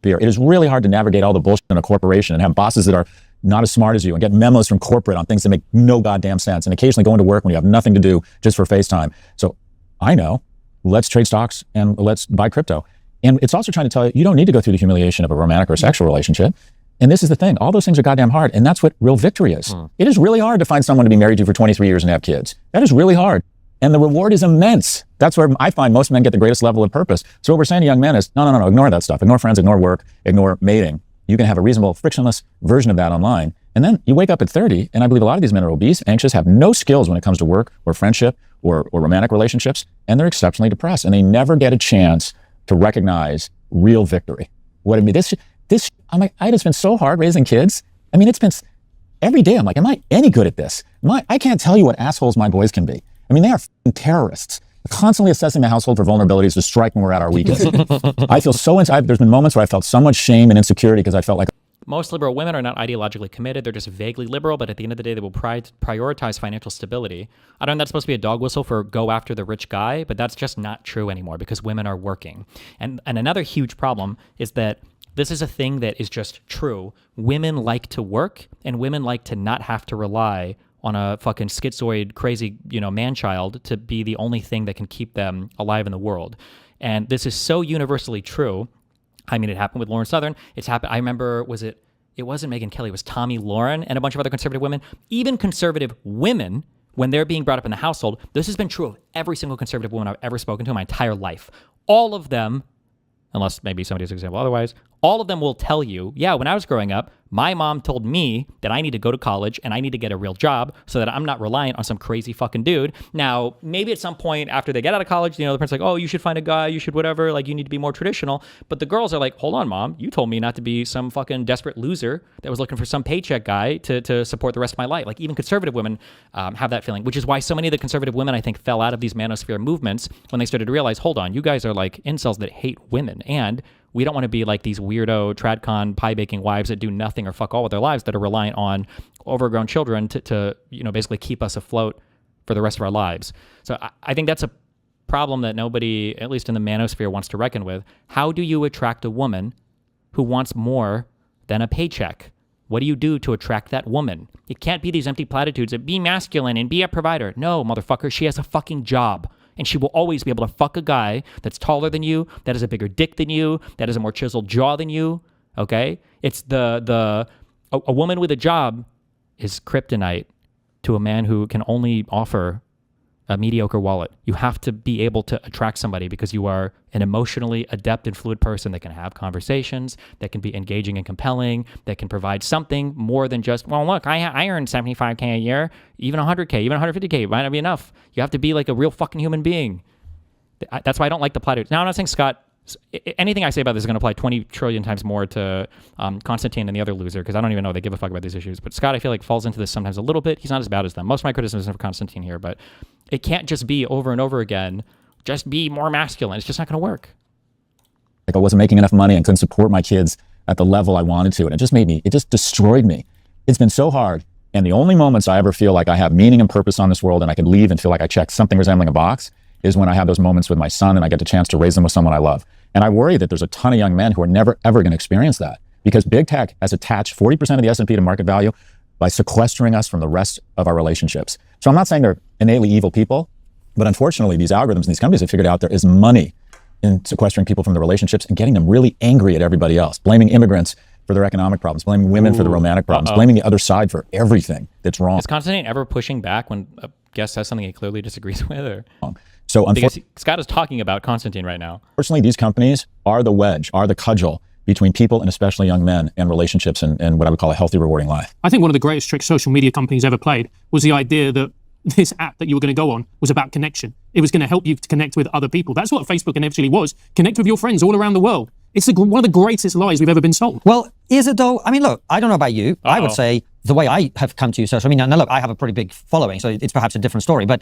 It is really hard to navigate all the bullshit in a corporation and have bosses that are not as smart as you and get memos from corporate on things that make no goddamn sense and occasionally go into work when you have nothing to do just for FaceTime. So I know, let's trade stocks and let's buy crypto. And it's also trying to tell you, you don't need to go through the humiliation of a romantic or sexual relationship. And this is the thing, all those things are goddamn hard. And that's what real victory is. It is really hard to find someone to be married to for 23 years and have kids. That is really hard. And the reward is immense. That's where I find most men get the greatest level of purpose. So what we're saying to young men is, no, ignore that stuff. Ignore friends, ignore work, ignore mating. You can have a reasonable, frictionless version of that online. And then you wake up at 30, and I believe a lot of these men are obese, anxious, have no skills when it comes to work or friendship or romantic relationships, and they're exceptionally depressed, and they never get a chance to recognize real victory. What I mean, I'm like, it's been so hard raising kids. I mean, it's been every day. I'm like, am I any good at this? I can't tell you what assholes my boys can be. I mean, they are terrorists, constantly assessing the household for vulnerabilities to strike when we're at our weakest. I feel so there's been moments where I felt so much shame and insecurity because I felt like most liberal women are not ideologically committed. They're just vaguely liberal, but at the end of the day, they will prioritize financial stability. I don't know, that's supposed to be a dog whistle for go after the rich guy, but that's just not true anymore because women are working. And another huge problem is that this is a thing that is just true. Women like to work, and women like to not have to rely on a fucking schizoid, crazy, man-child to be the only thing that can keep them alive in the world. And this is so universally true. I mean, it happened with Lauren Southern. It's happened. I remember, it wasn't Megyn Kelly, it was Tomi Lahren and a bunch of other conservative women. Even conservative women, when they're being brought up in the household, this has been true of every single conservative woman I've ever spoken to in my entire life. All of them, unless maybe somebody's example otherwise, all of them will tell you, yeah, when I was growing up, my mom told me that I need to go to college and I need to get a real job so that I'm not reliant on some crazy fucking dude. Now, maybe at some point after they get out of college, the parents are like, oh, you should find a guy, you should whatever, like you need to be more traditional. But the girls are like, hold on, mom, you told me not to be some fucking desperate loser that was looking for some paycheck guy to support the rest of my life. Like even conservative women have that feeling, which is why so many of the conservative women, I think, fell out of these manosphere movements when they started to realize, hold on, you guys are like incels that hate women, and we don't want to be like these weirdo tradcon pie baking wives that do nothing or fuck all with their lives, that are reliant on overgrown children to basically keep us afloat for the rest of our lives. So I think that's a problem that nobody, at least in the manosphere, wants to reckon with. How do you attract a woman who wants more than a paycheck? What do you do to attract that woman? It can't be these empty platitudes of be masculine and be a provider. No, motherfucker, she has a fucking job. And she will always be able to fuck a guy that's taller than you, that has a bigger dick than you, that has a more chiseled jaw than you, okay? It's a woman with a job is kryptonite to a man who can only offer a mediocre wallet. You have to be able to attract somebody because you are an emotionally adept and fluid person that can have conversations, that can be engaging and compelling, that can provide something more than just, well, look, I earn $75K a year, even $100K, even $150K, might not be enough. You have to be like a real fucking human being. That's why I don't like the platitudes. Now, I'm not saying Scott, anything I say about this is going to apply 20 trillion times more to Constantine and the other loser, because I don't even know they give a fuck about these issues. But Scott, I feel like, falls into this sometimes a little bit. He's not as bad as them. Most of my criticism is for Constantine here, but it can't just be over and over again, just be more masculine. It's just not going to work. Like I wasn't making enough money and couldn't support my kids at the level I wanted to. And it just destroyed me. It's been so hard. And the only moments I ever feel like I have meaning and purpose on this world and I can leave and feel like I checked something resembling a box is when I have those moments with my son and I get the chance to raise them with someone I love. And I worry that there's a ton of young men who are never, ever going to experience that because big tech has attached 40% of the S&P to market value by sequestering us from the rest of our relationships. So I'm not saying they're innately evil people, but unfortunately, these algorithms and these companies have figured out there is money in sequestering people from the relationships and getting them really angry at everybody else, blaming immigrants for their economic problems, blaming women for the romantic problems, blaming the other side for everything that's wrong. Is Constantine ever pushing back when a guest says something he clearly disagrees with? Or? So because Scott is talking about Constantine right now. Unfortunately, these companies are the wedge, are the cudgel between people and especially young men and relationships and what I would call a healthy, rewarding life. I think one of the greatest tricks social media companies ever played was the idea that this app that you were going to go on was about connection. It was going to help you to connect with other people. That's what Facebook initially was. Connect with your friends all around the world. It's one of the greatest lies we've ever been sold. Well, is it though? I mean, look, I don't know about you. I would say the way I have come to use social media, now look, I have a pretty big following, so it's perhaps a different story, but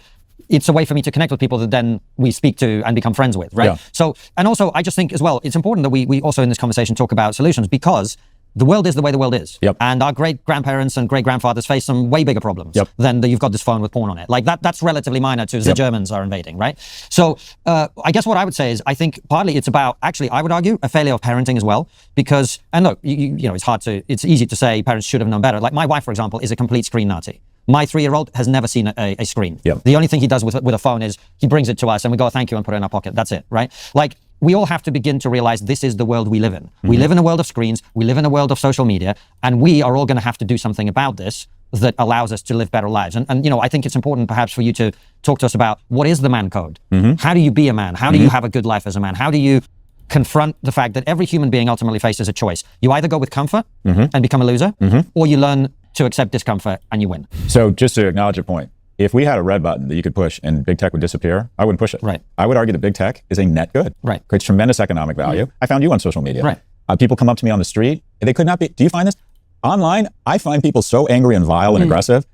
it's a way for me to connect with people that then we speak to and become friends with, right? Yeah. So, and also I just think as well, it's important that we also in this conversation talk about solutions because the world is the way the world is. Yep. And our great-grandparents and great-grandfathers face some way bigger problems than that you've got this phone with porn on it. Like that's relatively minor to the Germans are invading, right? So I guess what I would say is I think partly it's about, actually, I would argue, a failure of parenting as well. Because, and look, you know, it's easy to say parents should have known better. Like my wife, for example, is a complete screen Nazi. My 3-year-old has never seen a screen. Yep. The only thing he does with a phone is he brings it to us and we go, thank you, and put it in our pocket. That's it, right? Like, we all have to begin to realize this is the world we live in. Mm-hmm. We live in a world of screens. We live in a world of social media. And we are all going to have to do something about this that allows us to live better lives. And I think it's important perhaps for you to talk to us about what is the man code? How do you be a man? How do you have a good life as a man? How do you confront the fact that every human being ultimately faces a choice? You either go with comfort and become a loser, or you learn to accept discomfort and you win. So just to acknowledge your point, if we had a red button that you could push and big tech would disappear, I wouldn't push it. Right. I would argue that big tech is a net good. Right. Creates tremendous economic value. I found you on social media. Right. People come up to me on the street. They could not be, do you find this? Online, I find people so angry and vile and aggressive.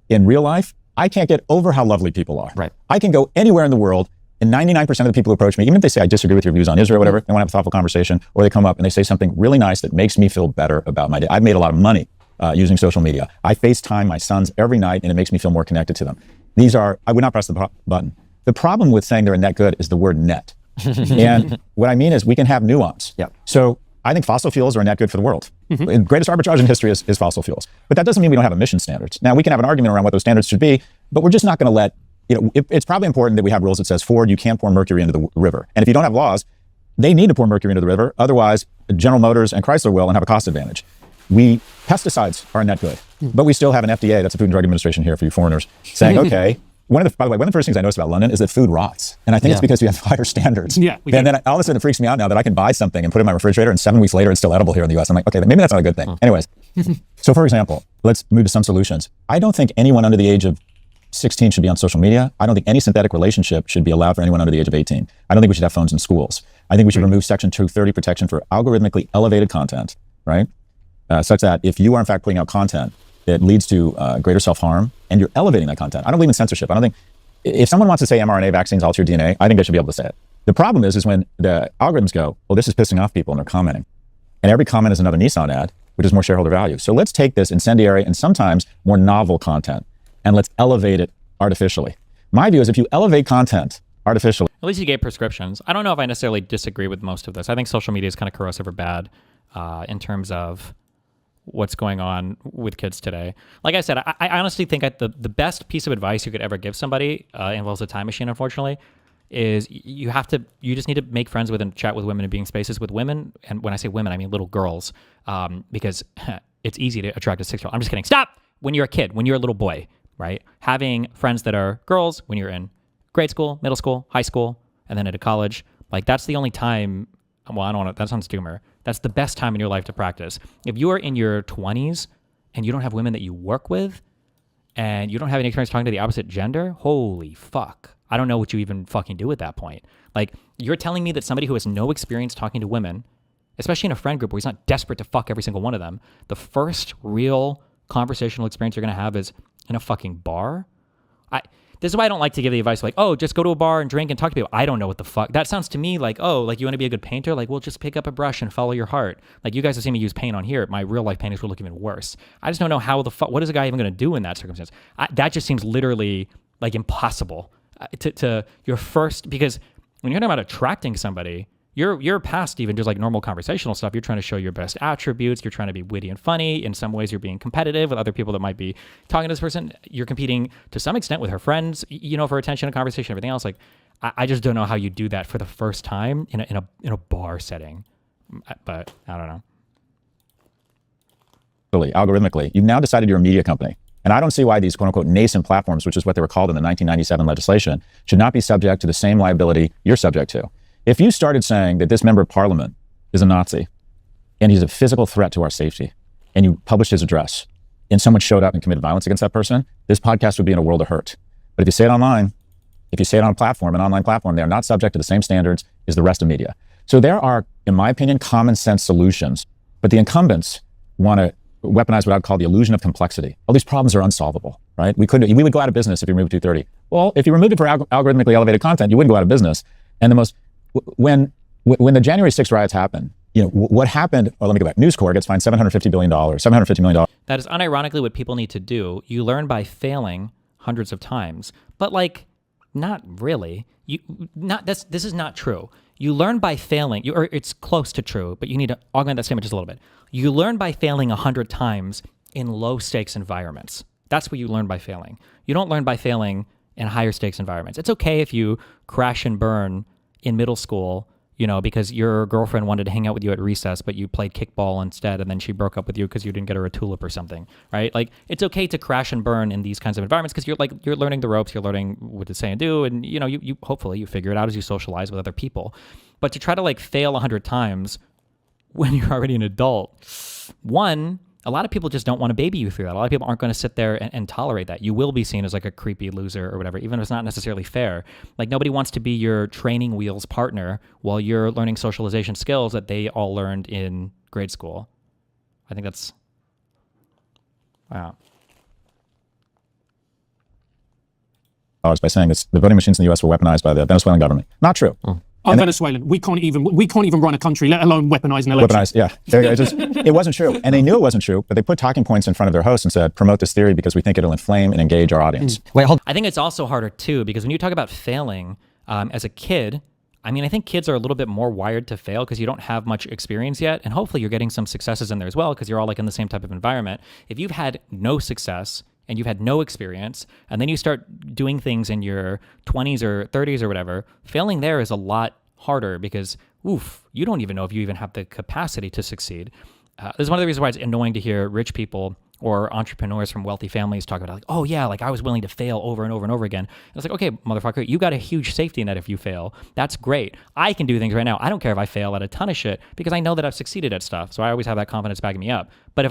In real life, I can't get over how lovely people are. Right. I can go anywhere in the world, and 99% of the people who approach me, even if they say I disagree with your views on Israel or whatever, they want to have a thoughtful conversation, or they come up and they say something really nice that makes me feel better about my day. I've made a lot of money using social media. I FaceTime my sons every night, and it makes me feel more connected to them. I would not press the button. The problem with saying they're a net good is the word net. And what I mean is we can have nuance. Yep. So I think fossil fuels are a net good for the world. The greatest arbitrage in history is fossil fuels. But that doesn't mean we don't have emission standards. Now, we can have an argument around what those standards should be, but we're just not going to let, it's probably important that we have rules that says, Ford, you can't pour mercury into the river. And if you don't have laws, they need to pour mercury into the river. Otherwise, General Motors and Chrysler will and have a cost advantage. Pesticides are a net good, but we still have an FDA, that's the Food and Drug Administration here for you foreigners, saying, okay, by the way, one of the first things I noticed about London is that food rots. And I think it's because we have higher standards. Yeah, and then all of a sudden it freaks me out now that I can buy something and put it in my refrigerator and 7 weeks later it's still edible here in the US. I'm like, okay, maybe that's not a good thing. Anyways, so for example, let's move to some solutions. I don't think anyone under the age of 16 should be on social media. I don't think any synthetic relationship should be allowed for anyone under the age of 18. I don't think we should have phones in schools. I think we should remove Section 230 protection for algorithmically elevated content, right? Such that if you are in fact putting out content that leads to greater self-harm and you're elevating that content. I don't believe in censorship. I don't think, if someone wants to say mRNA vaccines alter your DNA, I think they should be able to say it. The problem is when the algorithms go, well, this is pissing off people and they're commenting. And every comment is another Nissan ad, which is more shareholder value. So let's take this incendiary and sometimes more novel content and let's elevate it artificially. My view is if you elevate content artificially. At least you gave prescriptions. I don't know if I necessarily disagree with most of this. I think social media is kind of corrosive or bad in terms of what's going on with kids today. Like I said, I honestly think the best piece of advice you could ever give somebody involves a time machine, unfortunately, is you just need to make friends with and chat with women and be in spaces with women. And when I say women, I mean little girls, because it's easy to attract a 6-year-old. I'm just kidding. Stop! When you're a kid, when you're a little boy, right? Having friends that are girls when you're in grade school, middle school, high school, and then at a college, like that's the only time, well, I don't want to, that sounds doomer. That's the best time in your life to practice. If you are in your 20s and you don't have women that you work with and you don't have any experience talking to the opposite gender, holy fuck. I don't know what you even fucking do at that point. Like, you're telling me that somebody who has no experience talking to women, especially in a friend group where he's not desperate to fuck every single one of them, the first real conversational experience you're going to have is in a fucking bar? This is why I don't like to give the advice like, oh, just go to a bar and drink and talk to people. I don't know what the fuck. That sounds to me like, oh, like you want to be a good painter? Like, well, just pick up a brush and follow your heart. Like, you guys have seen me use paint on here. My real life paintings will look even worse. I just don't know how the fuck, what is a guy even going to do in that circumstance? That just seems literally like impossible to your first, because when you're talking about attracting somebody, you're past even just like normal conversational stuff. You're trying to show your best attributes. You're trying to be witty and funny. In some ways, you're being competitive with other people that might be talking to this person. You're competing to some extent with her friends, for attention and conversation, everything else. Like, I just don't know how you do that for the first time in a bar setting. But I don't know. Algorithmically, you've now decided you're a media company. And I don't see why these quote unquote nascent platforms, which is what they were called in the 1997 legislation, should not be subject to the same liability you're subject to. If you started saying that this member of parliament is a Nazi and he's a physical threat to our safety, and you published his address and someone showed up and committed violence against that person, this podcast would be in a world of hurt. But if you say it online, if you say it on a platform, an online platform, they are not subject to the same standards as the rest of media. So there are, in my opinion, common sense solutions, but the incumbents want to weaponize what I'd call the illusion of complexity. All these problems are unsolvable, right? We would go out of business if you removed 230. Well, if you removed it for algorithmically elevated content, you wouldn't go out of business. And when the January 6th riots happened, what happened, let me go back. News Corp gets fined $750 million. That is unironically what people need to do. You learn by failing hundreds of times, but like, not really. This is not true. You learn by failing, or it's close to true, but you need to augment that statement just a little bit. You learn by failing 100 times in low stakes environments. That's what you learn by failing. You don't learn by failing in higher stakes environments. It's okay if you crash and burn in middle school, you know, because your girlfriend wanted to hang out with you at recess, but you played kickball instead, and then she broke up with you because you didn't get her a tulip or something, right? Like, it's okay to crash and burn in these kinds of environments because you're learning the ropes, you're learning what to say and do, and you know, you hopefully you figure it out as you socialize with other people. But to try to like fail 100 times when you're already an adult, one, a lot of people just don't want to baby you through that. A lot of people aren't going to sit there and tolerate that. You will be seen as like a creepy loser or whatever, even if it's not necessarily fair. Like, nobody wants to be your training wheels partner while you're learning socialization skills that they all learned in grade school. I think that's, wow. By saying this, the voting machines in the U.S. were weaponized by the Venezuelan government. Not true. I'm Venezuelan. We can't even run a country, let alone weaponize an election. Weaponized, yeah. It wasn't true. And they knew it wasn't true, but they put talking points in front of their hosts and said, promote this theory because we think it'll inflame and engage our audience. Wait, hold. I think it's also harder too, because when you talk about failing as a kid, I mean, I think kids are a little bit more wired to fail because you don't have much experience yet. And hopefully you're getting some successes in there as well because you're all like in the same type of environment. If you've had no success and you've had no experience, and then you start doing things in your 20s or 30s or whatever, failing there is a lot harder because, you don't even know if you even have the capacity to succeed. This is one of the reasons why it's annoying to hear rich people or entrepreneurs from wealthy families talk about like, oh yeah, like I was willing to fail over and over and over again. And it's like, okay, motherfucker, you got a huge safety net if you fail. That's great. I can do things right now. I don't care if I fail at a ton of shit because I know that I've succeeded at stuff. So I always have that confidence backing me up. But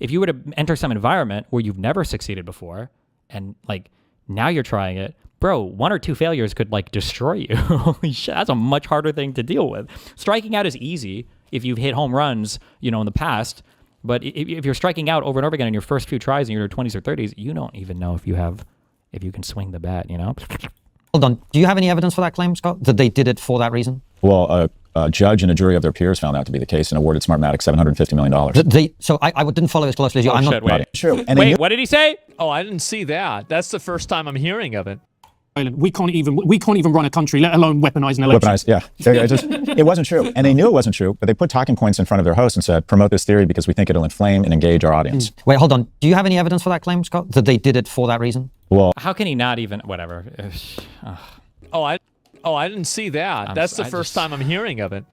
if you were to enter some environment where you've never succeeded before and like now you're trying it, bro, 1 or 2 failures could like destroy you. Holy shit, that's a much harder thing to deal with. Striking out is easy if you've hit home runs, you know, in the past. But if you're striking out over and over again in your first few tries in your 20s or 30s, you don't even know if you can swing the bat, you know? Hold on. Do you have any evidence for that claim, Scott? That they did it for that reason? Well, a judge and a jury of their peers found that to be the case and awarded Smartmatic $750 million. So I didn't follow as closely as you. I'm shit, not wait. True. And Wait, what did he say? Oh, I didn't see that. That's the first time I'm hearing of it. We can't even run a country, let alone weaponize an election. Weaponized, yeah. It wasn't true. And they knew it wasn't true, but they put talking points in front of their hosts and said, promote this theory because we think it'll inflame and engage our audience. Wait, hold on. Do you have any evidence for that claim, Scott? That they did it for that reason? Well, How can he not even, whatever. Oh, I didn't see that. That's the first time I'm hearing of it.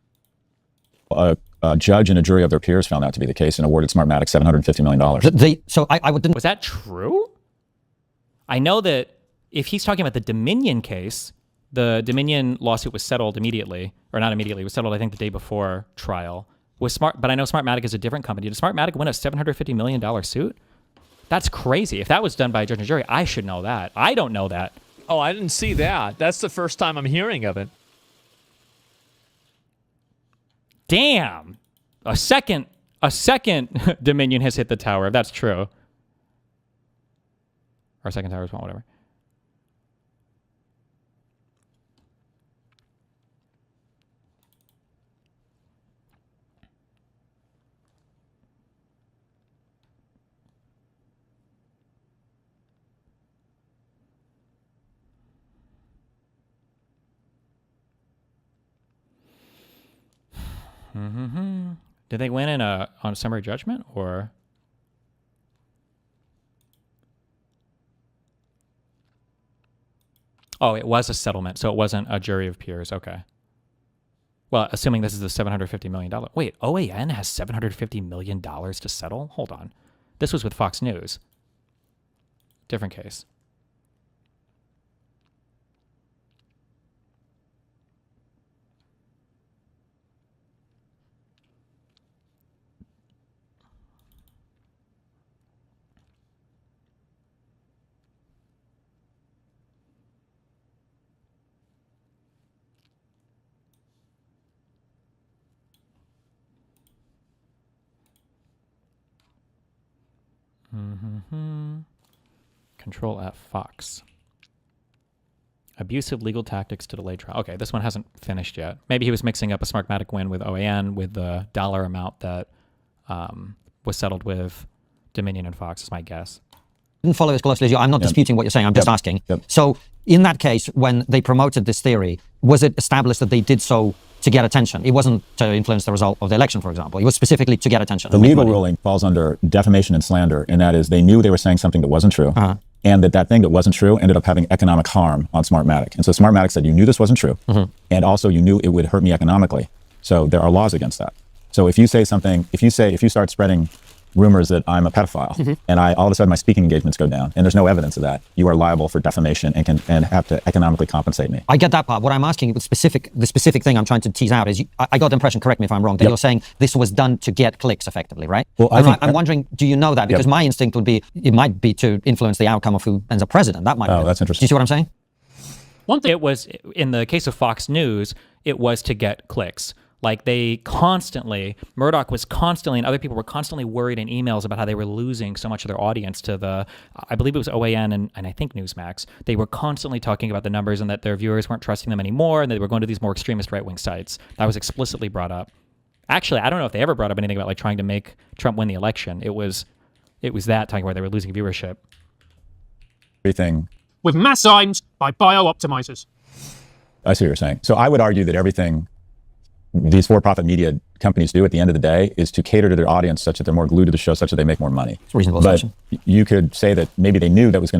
a judge and a jury of their peers found that to be the case and awarded Smartmatic $750 million. So I didn't. Was that true? I know that if he's talking about the Dominion case, the Dominion lawsuit was settled immediately, or not immediately, it was settled I think the day before trial. But I know Smartmatic is a different company. Did Smartmatic win a $750 million suit? That's crazy. If that was done by a judge and jury, I should know that. I don't know that. Oh, I didn't see that. That's the first time I'm hearing of it. Damn. A second Dominion has hit the tower, if that's true. Or a second tower as well, whatever. Did they win on a summary judgment or? Oh, it was a settlement, so it wasn't a jury of peers. Okay. Well, assuming this is the $750 million. Wait, OAN has $750 million to settle? Hold on. This was with Fox News. Different case. Control F, Fox. Abusive legal tactics to delay trial. Okay, this one hasn't finished yet. Maybe he was mixing up a Smartmatic win with OAN with the dollar amount that was settled with Dominion and Fox, is my guess. Didn't follow as closely as you. I'm not disputing what you're saying. I'm just asking. So in that case, when they promoted this theory, was it established that they did so to get attention? It wasn't to influence the result of the election, for example. It was specifically to get attention. The legal ruling falls under defamation and slander, and that is they knew they were saying something that wasn't true. and that thing that wasn't true ended up having economic harm on Smartmatic. And so Smartmatic said, you knew this wasn't true, and also you knew it would hurt me economically. So there are laws against that. So if you say something, if you start spreading rumors that I'm a pedophile, and all of a sudden my speaking engagements go down, and there's no evidence of that, you are liable for defamation and have to economically compensate me. I get that part. What I'm asking, the specific thing I'm trying to tease out is, I got the impression, correct me if I'm wrong, that you're saying this was done to get clicks effectively, right? Well, I'm wondering, do you know that? Because my instinct would be, it might be to influence the outcome of who ends up president. That might be. Oh, that's interesting. Do you see what I'm saying? One thing, it was, in the case of Fox News, it was to get clicks. Like Murdoch was constantly, and other people were constantly worried in emails about how they were losing so much of their audience to I believe it was OAN and I think Newsmax. They were constantly talking about the numbers and that their viewers weren't trusting them anymore, and they were going to these more extremist right-wing sites. That was explicitly brought up. Actually, I don't know if they ever brought up anything about trying to make Trump win the election. It was that talking about they were losing viewership. Everything. With mass aims by bio-optimizers. I see what you're saying. So I would argue that everything these for-profit media companies do at the end of the day is to cater to their audience such that they're more glued to the show, such that they make more money. It's a reasonable assumption. You could say that maybe they knew that was going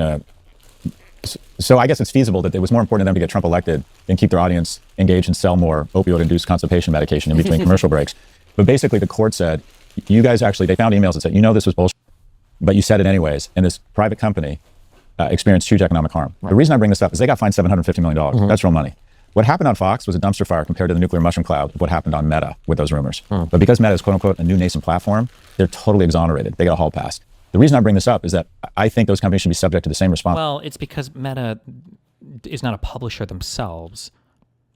to... So I guess it's feasible that it was more important to them to get Trump elected than keep their audience engaged and sell more opioid-induced constipation medication in between commercial breaks. But basically the court said, you guys actually, they found emails that said, this was bullshit, but you said it anyways. And this private company experienced huge economic harm. Right. The reason I bring this up is they got fined $750 million. That's real money. What happened on Fox was a dumpster fire compared to the nuclear mushroom cloud of what happened on Meta with those rumors. But because Meta is quote unquote a new nascent platform, they're totally exonerated. They got a hall pass. The reason I bring this up is that I think those companies should be subject to the same responsibility. Well, it's because Meta is not a publisher themselves.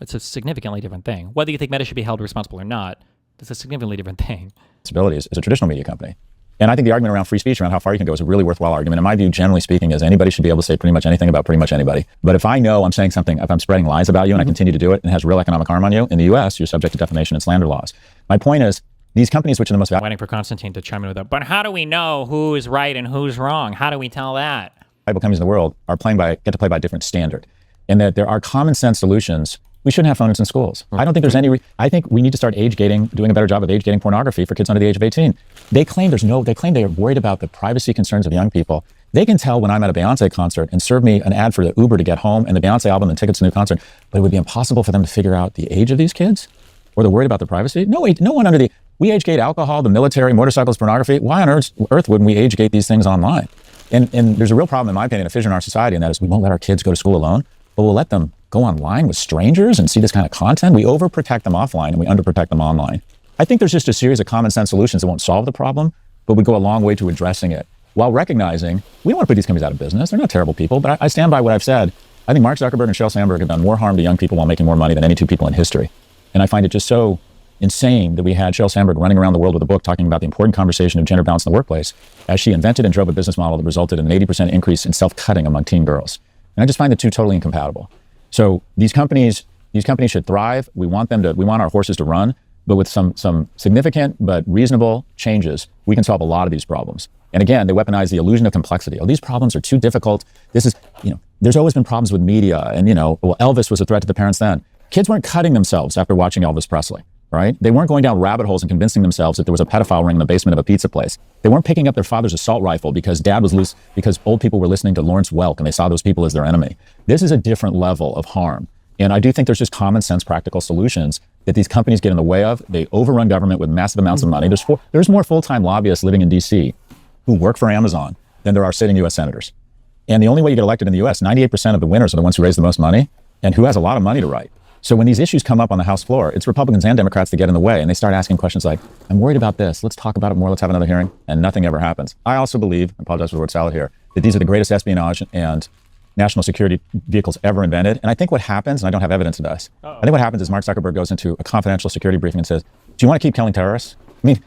It's a significantly different thing. Whether you think Meta should be held responsible or not, it's a significantly different thing. As a traditional media company. And I think the argument around free speech, around how far you can go, is a really worthwhile argument. In my view, generally speaking, is anybody should be able to say pretty much anything about pretty much anybody. But if I know I'm saying something, if I'm spreading lies about you and I continue to do it and it has real economic harm on you, in the US, you're subject to defamation and slander laws. My point is, these companies, which are the most waiting for Constantine to chime in with that. But how do we know who is right and who's wrong? How do we tell that? valuable companies in the world are get to play by a different standard, and that there are common sense solutions. We shouldn't have phones in schools. I don't think there's any. I think we need to start age gating, doing a better job of age gating pornography for kids under the age of 18. They claim they are worried about the privacy concerns of young people. They can tell when I'm at a Beyonce concert and serve me an ad for the Uber to get home and the Beyonce album and tickets to the new concert, but it would be impossible for them to figure out the age of these kids, or they're worried about the privacy. No one we age gate alcohol, the military, motorcycles, pornography. Why on earth wouldn't we age gate these things online? And there's a real problem, in my opinion, a fissure in our society, and that is we won't let our kids go to school alone, but we'll let them go online with strangers and see this kind of content. We overprotect them offline and we underprotect them online. I think there's just a series of common sense solutions that won't solve the problem, but would go a long way to addressing it, while recognizing we don't want to put these companies out of business. They're not terrible people, but I stand by what I've said. I think Mark Zuckerberg and Sheryl Sandberg have done more harm to young people while making more money than any two people in history. And I find it just so insane that we had Sheryl Sandberg running around the world with a book talking about the important conversation of gender balance in the workplace, as she invented and drove a business model that resulted in an 80% increase in self-cutting among teen girls. And I just find the two totally incompatible. So these companies should thrive. We want our horses to run, but with some significant but reasonable changes, we can solve a lot of these problems. And again, they weaponize the illusion of complexity. Oh, these problems are too difficult. There's always been problems with media, and Elvis was a threat to the parents then. Kids weren't cutting themselves after watching Elvis Presley, right? They weren't going down rabbit holes and convincing themselves that there was a pedophile ring in the basement of a pizza place. They weren't picking up their father's assault rifle because because old people were listening to Lawrence Welk and they saw those people as their enemy. This is a different level of harm. And I do think there's just common sense, practical solutions that these companies get in the way of. They overrun government with massive amounts of money. There's more full-time lobbyists living in DC who work for Amazon than there are sitting US senators. And the only way you get elected in the US, 98% of the winners are the ones who raise the most money and who has a lot of money to write. So when these issues come up on the House floor, it's Republicans and Democrats that get in the way, and they start asking questions like, I'm worried about this, let's talk about it more, let's have another hearing, and nothing ever happens. I also believe, I apologize for the word salad here, that these are the greatest espionage and national security vehicles ever invented. And I think what happens, and I don't have evidence of this, I think what happens is Mark Zuckerberg goes into a confidential security briefing and says, do you want to keep killing terrorists? I mean,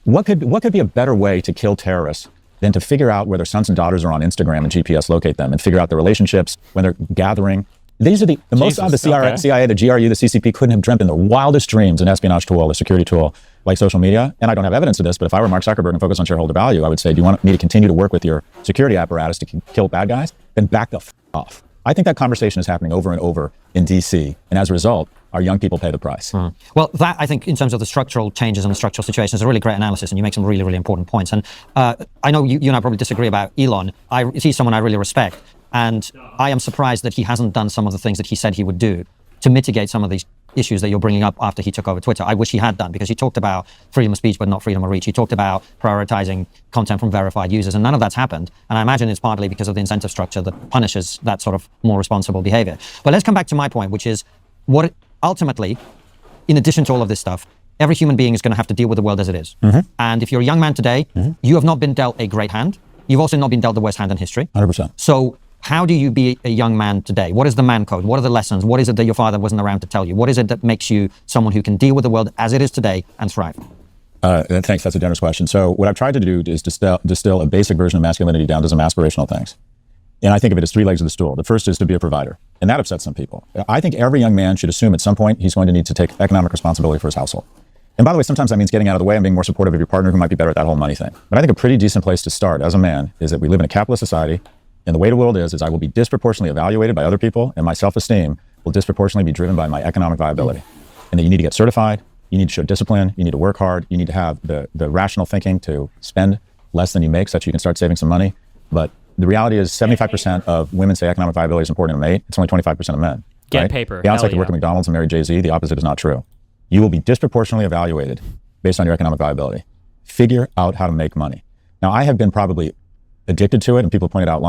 what could be a better way to kill terrorists than to figure out where their sons and daughters are on Instagram and GPS locate them and figure out their relationships when they're gathering. These are the most of the CIA, the GRU, the CCP couldn't have dreamt in their wildest dreams an espionage tool, a security tool like social media. And I don't have evidence of this, but if I were Mark Zuckerberg and focused on shareholder value, I would say, do you want me to continue to work with your security apparatus to kill bad guys? Then back the off. I think that conversation is happening over and over in DC. And as a result, our young people pay the price. Well, that, I think, in terms of the structural changes and the structural situations, is a really great analysis, and you make some really, really important points. And I know you and I probably disagree about Elon. He's someone I really respect, and I am surprised that he hasn't done some of the things that he said he would do to mitigate some of these issues that you're bringing up after he took over Twitter. I wish he had done, because he talked about freedom of speech but not freedom of reach. He talked about prioritizing content from verified users, and none of that's happened. And I imagine it's partly because of the incentive structure that punishes that sort of more responsible behavior. But let's come back to my point, which is what ultimately, in addition to all of this stuff, every human being is going to have to deal with the world as it is. And if you're a young man today, you have not been dealt a great hand. You've also not been dealt the worst hand in history. 100%. So how do you be a young man today? What is the man code? What are the lessons? What is it that your father wasn't around to tell you? What is it that makes you someone who can deal with the world as it is today and thrive? Thanks. That's a generous question. So what I've tried to do is distill a basic version of masculinity down to some aspirational things. And I think of it as three legs of the stool. The first is to be a provider. And that upsets some people. I think every young man should assume at some point he's going to need to take economic responsibility for his household. And by the way, sometimes that means getting out of the way and being more supportive of your partner who might be better at that whole money thing. But I think a pretty decent place to start as a man is that we live in a capitalist society. And the way the world is I will be disproportionately evaluated by other people, and my self-esteem will disproportionately be driven by my economic viability. And that you need to get certified, you need to show discipline, you need to work hard, you need to have the rational thinking to spend less than you make so that you can start saving some money. But the reality is 75% of women say economic viability is important to a mate. It's only 25% of men. Get right? paper. Beyonce could work at McDonald's and marry Jay-Z. The opposite is not true. You will be disproportionately evaluated based on your economic viability. Figure out how to make money. Now, I have been probably addicted to it, and people pointed out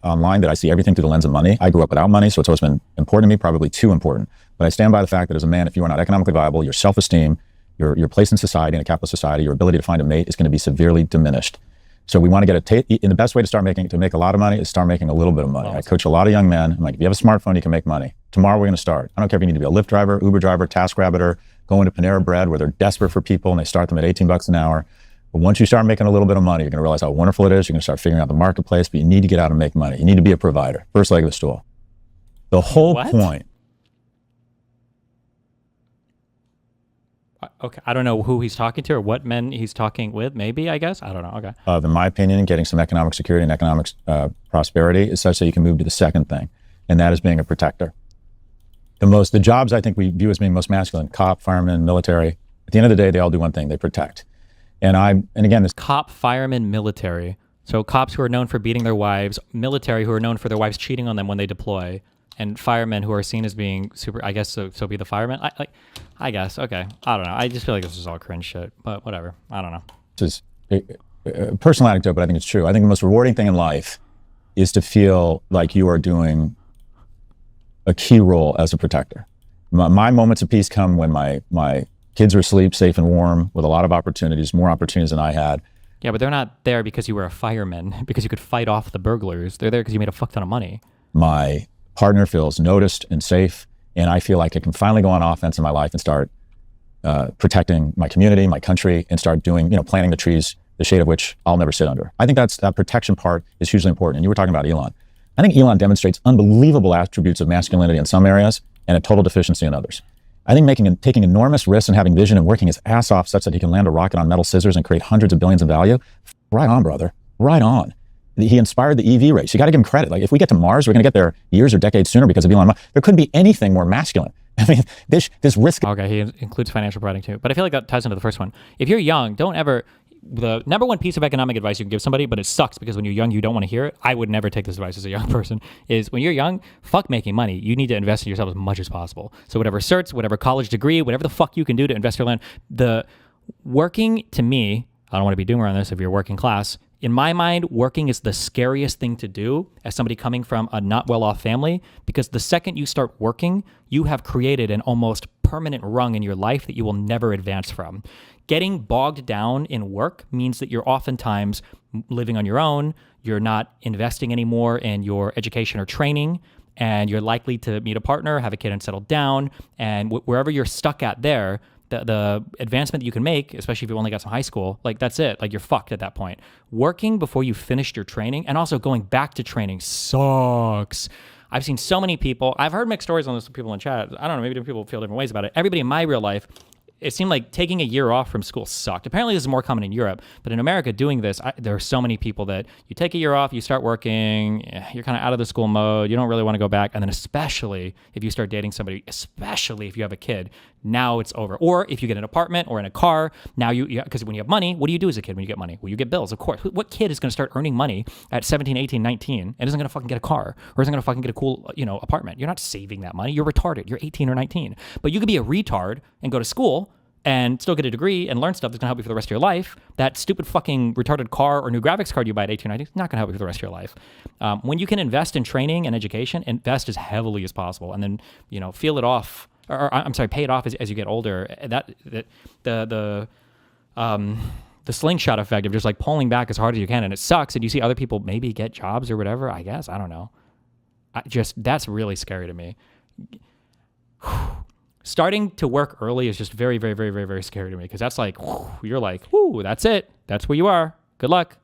online that I see everything through the lens of money. I grew up without money, so it's always been important to me, probably too important. But I stand by the fact that as a man, if you are not economically viable, your self-esteem, your place in society, in a capitalist society, your ability to find a mate is going to be severely diminished. So we want to get and the best way to make a lot of money is start making a little bit of money. I coach a lot of young men. I'm like, if you have a smartphone, you can make money. Tomorrow we're going to start. I don't care if you need to be a Lyft driver, Uber driver, TaskRabbiter, go into Panera Bread where they're desperate for people and they start them at 18 bucks an hour. But once you start making a little bit of money, you're going to realize how wonderful it is. You're going to start figuring out the marketplace, but you need to get out and make money. You need to be a provider. First leg of the stool. The whole point. Okay, I don't know who he's talking to or what men he's talking with. Maybe, I guess. I don't know. Okay. In my opinion, getting some economic security and economic prosperity is such that you can move to the second thing, and that is being a protector. The jobs I think we view as being most masculine, cop, fireman, military, at the end of the day, they all do one thing: they protect. And again, this cop, fireman, military. So cops who are known for beating their wives, military who are known for their wives cheating on them when they deploy, and firemen who are seen as being super, I guess, so be the firemen. I guess, okay. I don't know. I just feel like this is all cringe shit, but whatever. I don't know. This is a personal anecdote, but I think it's true. I think the most rewarding thing in life is to feel like you are doing a key role as a protector. My moments of peace come when my kids are asleep, safe and warm, with a lot of opportunities, more opportunities than I had. Yeah, but they're not there because you were a fireman, because you could fight off the burglars. They're there because you made a fuck ton of money. My partner feels noticed and safe, and I feel like I can finally go on offense in my life and start protecting my community, my country, and start doing, planting the trees, the shade of which I'll never sit under. I think that protection part is hugely important. And you were talking about Elon. I think Elon demonstrates unbelievable attributes of masculinity in some areas and a total deficiency in others. I think taking enormous risks and having vision and working his ass off such that he can land a rocket on metal scissors and create hundreds of billions of value, right on, brother, right on. He inspired the EV race. You got to give him credit. Like, if we get to Mars, we're going to get there years or decades sooner because of Elon Musk. There couldn't be anything more masculine. I mean, this risk. Okay, he includes financial providing too. But I feel like that ties into the first one. If you're young, don't ever. The number one piece of economic advice you can give somebody, but it sucks because when you're young, you don't want to hear it. I would never take this advice as a young person, is when you're young, fuck making money. You need to invest in yourself as much as possible. So whatever certs, whatever college degree, whatever the fuck you can do to invest your land. The working, to me, I don't want to be doomer on this if you're working class. In my mind, working is the scariest thing to do as somebody coming from a not well-off family, because the second you start working, you have created an almost permanent rung in your life that you will never advance from. Getting bogged down in work means that you're oftentimes living on your own, you're not investing anymore in your education or training, and you're likely to meet a partner, have a kid and settle down, and wherever you're stuck at there, the advancement that you can make, especially if you only got some high school, like that's it. Like you're fucked at that point. Working before you finished your training and also going back to training sucks. I've seen so many people, I've heard mixed stories on this from people in chat. I don't know, maybe different people feel different ways about it. Everybody in my real life it seemed like taking a year off from school sucked. Apparently this is more common in Europe, but in America doing this, there are so many people that you take a year off, you start working, you're kind of out of the school mode, you don't really want to go back. And then especially if you start dating somebody, especially if you have a kid, now it's over. Or if you get an apartment or in a car, now because when you have money, what do you do as a kid when you get money? Well, you get bills, of course. What kid is going to start earning money at 17, 18, 19 and isn't going to fucking get a car or isn't going to fucking get a cool, apartment? You're not saving that money. You're retarded. You're 18 or 19. But you could be a retard and go to school and still get a degree and learn stuff that's going to help you for the rest of your life. That stupid fucking retarded car or new graphics card you buy at 18 or 19 is not going to help you for the rest of your life. When you can invest in training and education, invest as heavily as possible and then, feel it off, pay it off as you get older. The slingshot effect of just like pulling back as hard as you can, and it sucks, and you see other people maybe get jobs or whatever, I guess. I don't know. That's really scary to me. Starting to work early is just very, very, very, very, very scary to me because that's like, you're like, that's it. That's where you are. Good luck.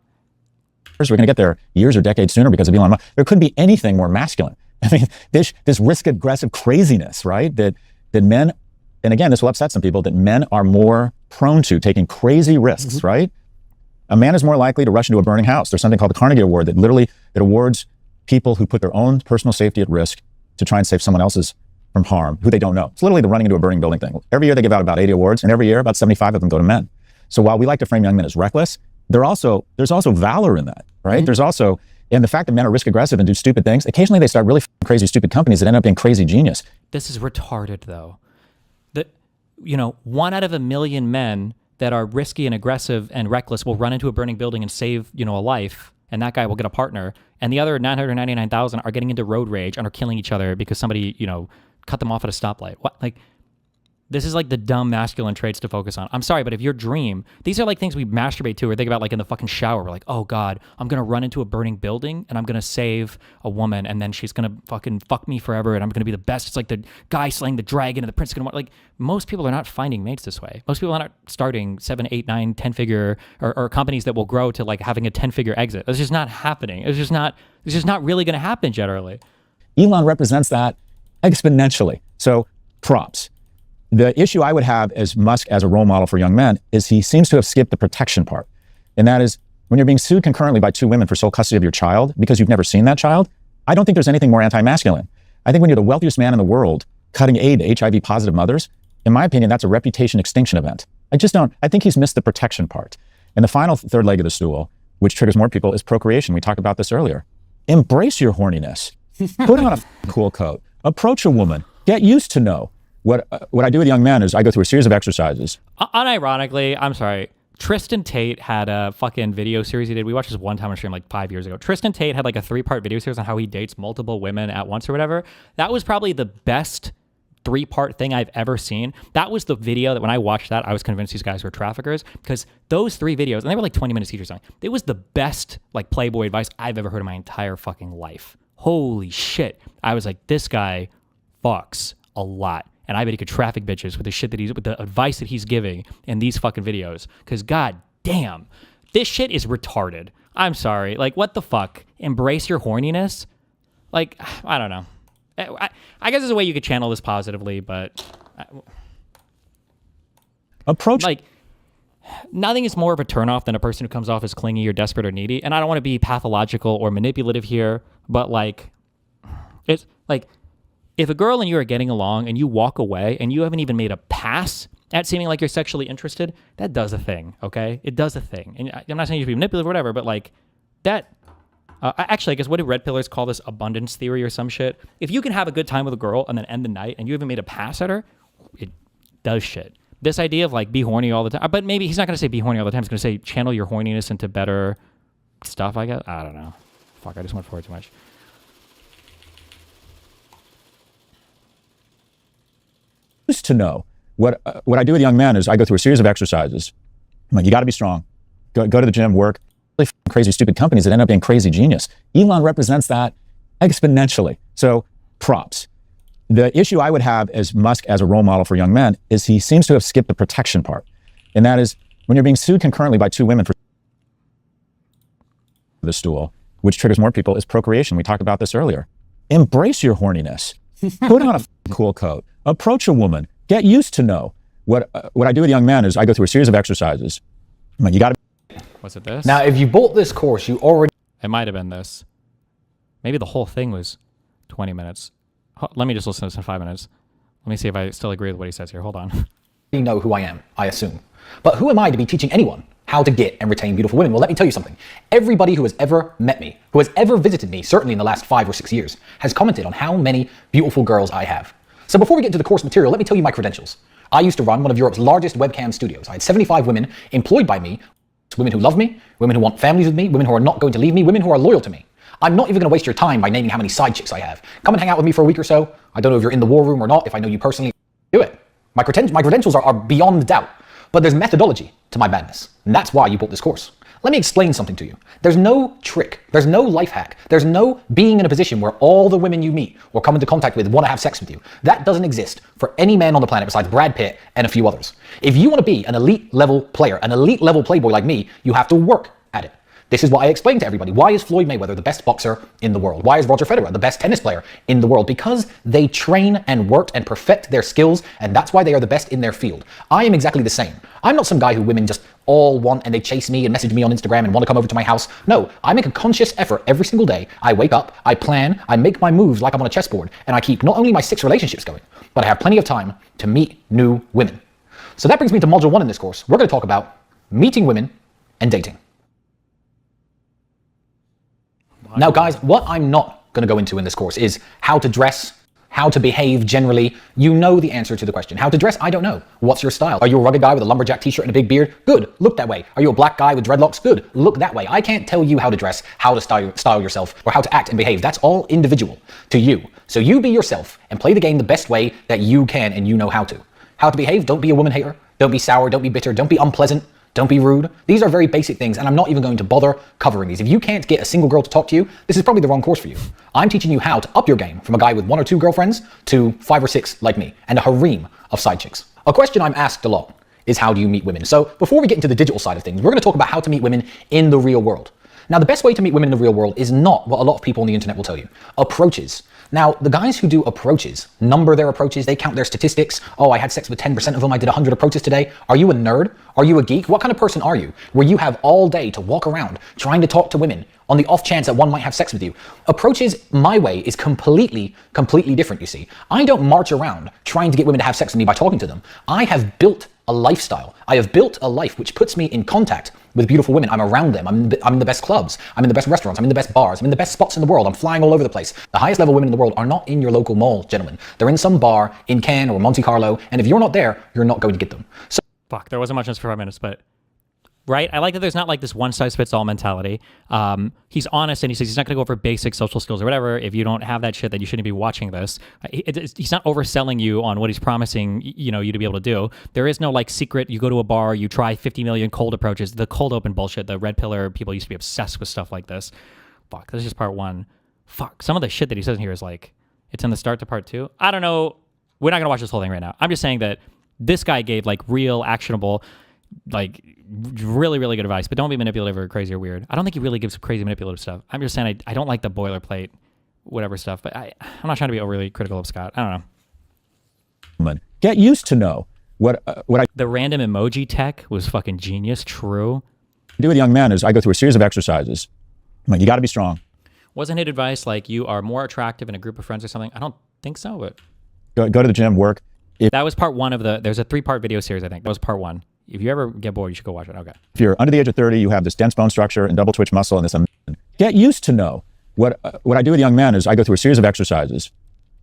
First, we're going to get there years or decades sooner because of Elon Musk. There couldn't be anything more masculine. I mean, this risk-aggressive craziness, right? That men, and again, this will upset some people, that men are more prone to taking crazy risks, right? A man is more likely to rush into a burning house. There's something called the Carnegie Award that awards people who put their own personal safety at risk to try and save someone else's from harm, who they don't know. It's literally the running into a burning building thing. Every year they give out about 80 awards, and every year about 75 of them go to men. So while we like to frame young men as reckless, there's also valor in that, right? There's also, and the fact that men are risk aggressive and do stupid things, occasionally they start really crazy, stupid companies that end up being crazy genius. This is retarded though. 1 out of 1 million men that are risky and aggressive and reckless will run into a burning building and save, a life, and that guy will get a partner. And the other 999,000 are getting into road rage and are killing each other because somebody, cut them off at a stoplight. What? Like, this is like the dumb masculine traits to focus on. I'm sorry, but if your dream, these are like things we masturbate to or think about like in the fucking shower. We're like, oh God, I'm going to run into a burning building and I'm going to save a woman and then she's going to fucking fuck me forever and I'm going to be the best. It's like the guy slaying the dragon and the prince is going to, like, most people are not finding mates this way. Most people are not starting 7, 8, 9, 10 figure or companies that will grow to like having a 10-figure exit. It's just not happening. It's just not really going to happen generally. Elon represents that exponentially. So props. The issue I would have as Musk as a role model for young men is he seems to have skipped the protection part. And that is when you're being sued concurrently by 2 women for sole custody of your child because you've never seen that child, I don't think there's anything more anti-masculine. I think when you're the wealthiest man in the world cutting aid to HIV positive mothers, in my opinion, that's a reputation extinction event. I think he's missed the protection part. And the final third leg of the stool, which triggers more people, is procreation. We talked about this earlier. Embrace your horniness. Put on a cool coat. Approach a woman. Get used to know. What I do with young men is I go through a series of exercises. Unironically, I'm sorry, Tristan Tate had a fucking video series he did. We watched this one time on stream like 5 years ago. Tristan Tate had like a 3-part video series on how he dates multiple women at once or whatever. That was probably the best 3-part thing I've ever seen. That was the video that when I watched that, I was convinced these guys were traffickers because those 3 videos, and they were like 20 minutes each or something. It was the best like Playboy advice I've ever heard in my entire fucking life. Holy shit. I was like, this guy fucks a lot. And I bet he could traffic bitches with the advice that he's giving in these fucking videos. Because god damn, this shit is retarded. I'm sorry. Like, what the fuck? Embrace your horniness? Like, I don't know. I guess there's a way you could channel this positively, but approach. Like, nothing is more of a turnoff than a person who comes off as clingy or desperate or needy. And I don't want to be pathological or manipulative here, but like, it's like, if a girl and you are getting along and you walk away and you haven't even made a pass at seeming like you're sexually interested, that does a thing, okay? It does a thing. And I'm not saying you should be manipulative or whatever, but like that, actually, I guess what do red pillars call this? Abundance theory or some shit? If you can have a good time with a girl and then end the night and you haven't made a pass at her, it does shit. This idea of like be horny all the time, but maybe he's not going to say be horny all the time. He's going to say channel your horniness into better stuff, I guess. I don't know. Fuck, I just went forward too much. Used to know. What I do with young men is I go through a series of exercises. I'm like, you got to be strong. Go to the gym, work. Really crazy, stupid companies that end up being crazy genius. Elon represents that exponentially. So props. The issue I would have as Musk as a role model for young men is he seems to have skipped the protection part. And that is when you're being sued concurrently by 2 women for the stool, which triggers more people, is procreation. We talked about this earlier. Embrace your horniness. Put on a cool coat. Approach a woman. Get used to know. what I do with young men is I go through a series of exercises. You got to. Was it this? Now, if you bought this course, you already. It might have been this. Maybe the whole thing was 20 minutes. Let me just listen to this in 5 minutes. Let me see if I still agree with what he says here. Hold on. know who I am, I assume. But who am I to be teaching anyone how to get and retain beautiful women? Well, let me tell you something. Everybody who has ever met me, who has ever visited me, certainly in the last 5 or 6 years, has commented on how many beautiful girls I have. So before we get into the course material, let me tell you my credentials. I used to run one of Europe's largest webcam studios. I had 75 women employed by me, women who love me, women who want families with me, women who are not going to leave me, women who are loyal to me. I'm not even going to waste your time by naming how many side chicks I have. Come and hang out with me for a week or so. I don't know if you're in the war room or not. If I know you personally, do it. My credentials are beyond doubt. But there's methodology to my madness. And that's why you bought this course. Let me explain something to you. There's no trick. There's no life hack. There's no being in a position where all the women you meet or come into contact with want to have sex with you. That doesn't exist for any man on the planet besides Brad Pitt and a few others. If you want to be an elite level player, an elite level playboy like me, you have to work at it. This is what I explain to everybody. Why is Floyd Mayweather the best boxer in the world? Why is Roger Federer the best tennis player in the world? Because they train and work and perfect their skills, and that's why they are the best in their field. I am exactly the same. I'm not some guy who women just all want and they chase me and message me on Instagram and want to come over to my house. No, I make a conscious effort every single day. I wake up, I plan, I make my moves like I'm on a chessboard, and I keep not only my 6 relationships going, but I have plenty of time to meet new women. So that brings me to module 1 in this course. We're going to talk about meeting women and dating. Now, guys, what I'm not going to go into in this course is how to dress, how to behave generally. You know the answer to the question. How to dress? I don't know. What's your style? Are you a rugged guy with a lumberjack t-shirt and a big beard? Good. Look that way. Are you a black guy with dreadlocks? Good. Look that way. I can't tell you how to dress, how to style yourself, or how to act and behave. That's all individual to you. So you be yourself and play the game the best way that you can and you know how to. How to behave? Don't be a woman hater. Don't be sour. Don't be bitter. Don't be unpleasant. Don't be rude. These are very basic things, and I'm not even going to bother covering these. If you can't get a single girl to talk to you, this is probably the wrong course for you. I'm teaching you how to up your game from a guy with 1 or 2 girlfriends to 5 or 6 like me, and a harem of side chicks. A question I'm asked a lot is how do you meet women? So before we get into the digital side of things, we're going to talk about how to meet women in the real world. Now, the best way to meet women in the real world is not what a lot of people on the internet will tell you. Approaches. Now, the guys who do approaches, number their approaches, they count their statistics. Oh, I had sex with 10% of them, I did 100 approaches today. Are you a nerd? Are you a geek? What kind of person are you? Where you have all day to walk around trying to talk to women on the off chance that one might have sex with you. Approaches my way is completely different, you see. I don't march around trying to get women to have sex with me by talking to them. I have built a lifestyle. I have built a life which puts me in contact with beautiful women. I'm around them. I'm in the best clubs. I'm in the best restaurants. I'm in the best bars. I'm in the best spots in the world. I'm flying all over the place. The highest level women in the world are not in your local mall, gentlemen. They're in some bar in Cannes or Monte Carlo. And if you're not there, you're not going to get them. So fuck, there wasn't much else for 5 minutes, but right? I like that there's not like this one-size-fits-all mentality. He's honest and he says he's not going to go over basic social skills or whatever. If you don't have that shit, then you shouldn't be watching this. He's not overselling you on what he's promising, you to be able to do. There is no like secret, you go to a bar, you try 50 million cold approaches, the cold open bullshit, the red pillar, people used to be obsessed with stuff like this. Fuck, this is just part 1. Fuck, some of the shit that he says in here is like, it's in the start to part 2. I don't know. We're not going to watch this whole thing right now. I'm just saying that this guy gave like real, actionable, like really good advice, but don't be manipulative or crazy or weird. I don't think he really gives crazy manipulative stuff. I'm just saying I don't like the boilerplate whatever stuff, but I'm not trying to be overly critical of Scott. I don't know. Get used to know what I the random emoji tech was fucking genius. True. Do with young men is I go through a series of exercises. You got to be strong. Wasn't it advice like you are more attractive in a group of friends or something? I don't think so, but go to the gym, work. That was part 1 of there's a 3-part video series, I think. That was part 1. If you ever get bored, you should go watch it. Okay. If you're under the age of 30, you have this dense bone structure and double twitch muscle and this. Get used to know what I do with young men is I go through a series of exercises.